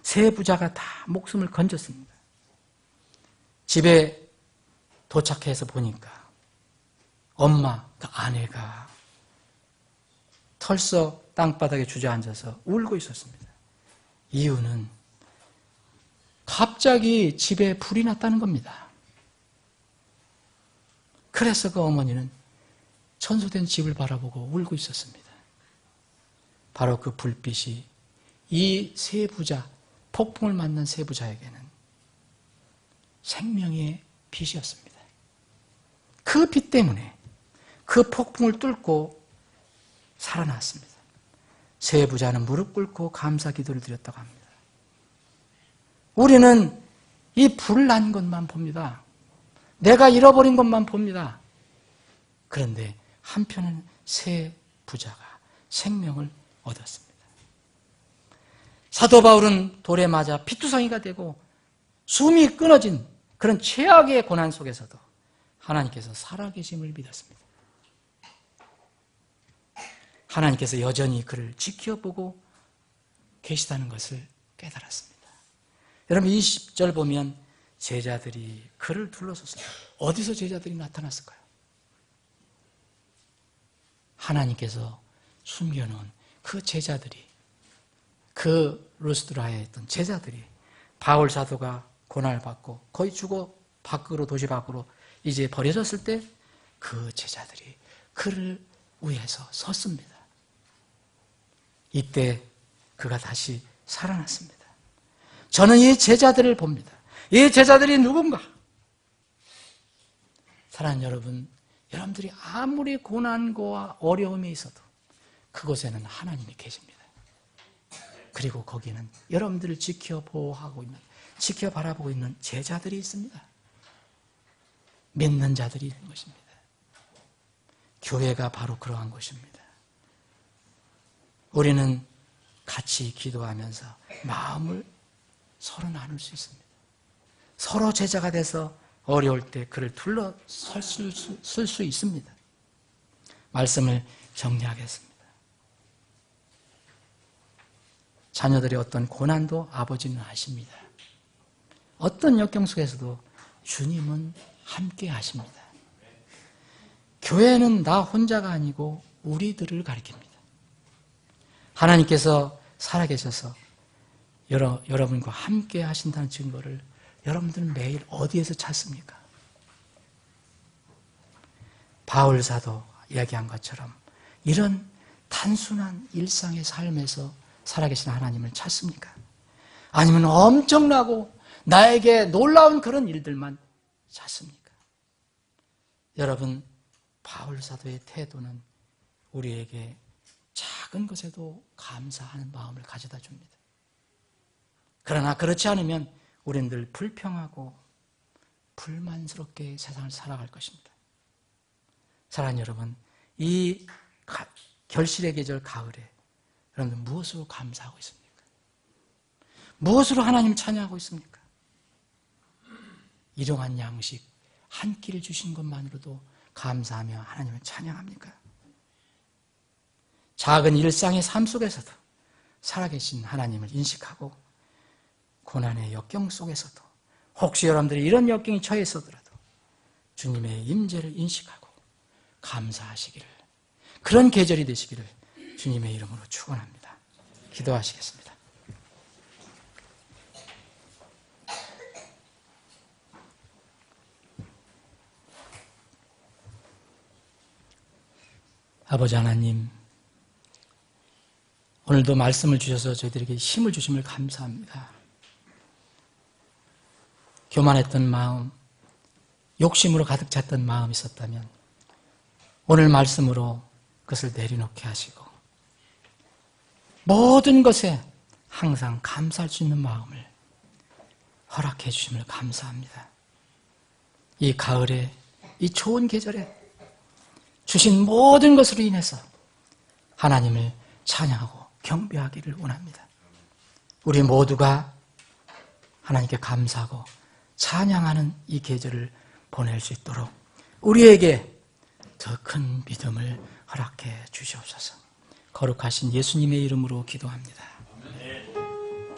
세 부자가 다 목숨을 건졌습니다. 집에 도착해서 보니까 엄마, 그 아내가 털썩 땅바닥에 주저앉아서 울고 있었습니다. 이유는 갑자기 집에 불이 났다는 겁니다. 그래서 그 어머니는 천소된 집을 바라보고 울고 있었습니다. 바로 그 불빛이 이 세 부자, 폭풍을 만난 세 부자에게는 생명의 빛이었습니다. 그 빛 때문에 그 폭풍을 뚫고 살아났습니다. 세 부자는 무릎 꿇고 감사 기도를 드렸다고 합니다. 우리는 이 불난 것만 봅니다. 내가 잃어버린 것만 봅니다. 그런데 한편은 세 부자가 생명을 얻었습니다. 사도 바울은 돌에 맞아 피투성이가 되고 숨이 끊어진 그런 최악의 고난 속에서도 하나님께서 살아계심을 믿었습니다. 하나님께서 여전히 그를 지켜보고 계시다는 것을 깨달았습니다. 여러분 20절 보면 제자들이 그를 둘러섰습니다. 어디서 제자들이 나타났을까요? 하나님께서 숨겨놓은 그 제자들이, 그 루스드라에 있던 제자들이 바울 사도가 고난을 받고 거의 죽어 밖으로, 도시 밖으로 이제 버려졌을 때 그 제자들이 그를 위해서 섰습니다. 이때 그가 다시 살아났습니다. 저는 이 제자들을 봅니다. 이 제자들이 누군가? 사랑하는 여러분, 여러분들이 아무리 고난과 어려움이 있어도 그곳에는 하나님이 계십니다. 그리고 거기는 여러분들을 지켜 보호하고 있는, 지켜 바라보고 있는 제자들이 있습니다. 믿는 자들이 있는 것입니다. 교회가 바로 그러한 것입니다. 우리는 같이 기도하면서 마음을 서로 나눌 수 있습니다. 서로 제자가 돼서 어려울 때 그를 둘러설 수 있습니다. 말씀을 정리하겠습니다. 자녀들의 어떤 고난도 아버지는 아십니다. 어떤 역경 속에서도 주님은 함께 하십니다. 교회는 나 혼자가 아니고 우리들을 가리킵니다. 하나님께서 살아계셔서 여러분과 함께 하신다는 증거를 여러분들은 매일 어디에서 찾습니까? 바울 사도 이야기한 것처럼 이런 단순한 일상의 삶에서 살아계신 하나님을 찾습니까? 아니면 엄청나고 나에게 놀라운 그런 일들만 찾습니까? 여러분, 바울 사도의 태도는 우리에게 작은 것에도 감사하는 마음을 가져다 줍니다. 그러나 그렇지 않으면 우리는 늘 불평하고 불만스럽게 세상을 살아갈 것입니다. 사랑하는 여러분, 이 결실의 계절 가을에 여러분들 무엇으로 감사하고 있습니까? 무엇으로 하나님 찬양하고 있습니까? 일용한 양식 한 끼를 주신 것만으로도 감사하며 하나님을 찬양합니까? 작은 일상의 삶 속에서도 살아계신 하나님을 인식하고 고난의 역경 속에서도 혹시 여러분들이 이런 역경이 처해 있어더라도 주님의 임재를 인식하고 감사하시기를, 그런 계절이 되시기를 주님의 이름으로 축원합니다. 기도하시겠습니다. 아버지 하나님, 오늘도 말씀을 주셔서 저희들에게 힘을 주심을 감사합니다. 교만했던 마음, 욕심으로 가득 찼던 마음이 있었다면 오늘 말씀으로 그것을 내려놓게 하시고 모든 것에 항상 감사할 수 있는 마음을 허락해 주심을 감사합니다. 이 가을에, 이 좋은 계절에 주신 모든 것으로 인해서 하나님을 찬양하고 경배하기를 원합니다. 우리 모두가 하나님께 감사하고 찬양하는 이 계절을 보낼 수 있도록 우리에게 더 큰 믿음을 허락해 주시옵소서. 거룩하신 예수님의 이름으로 기도합니다.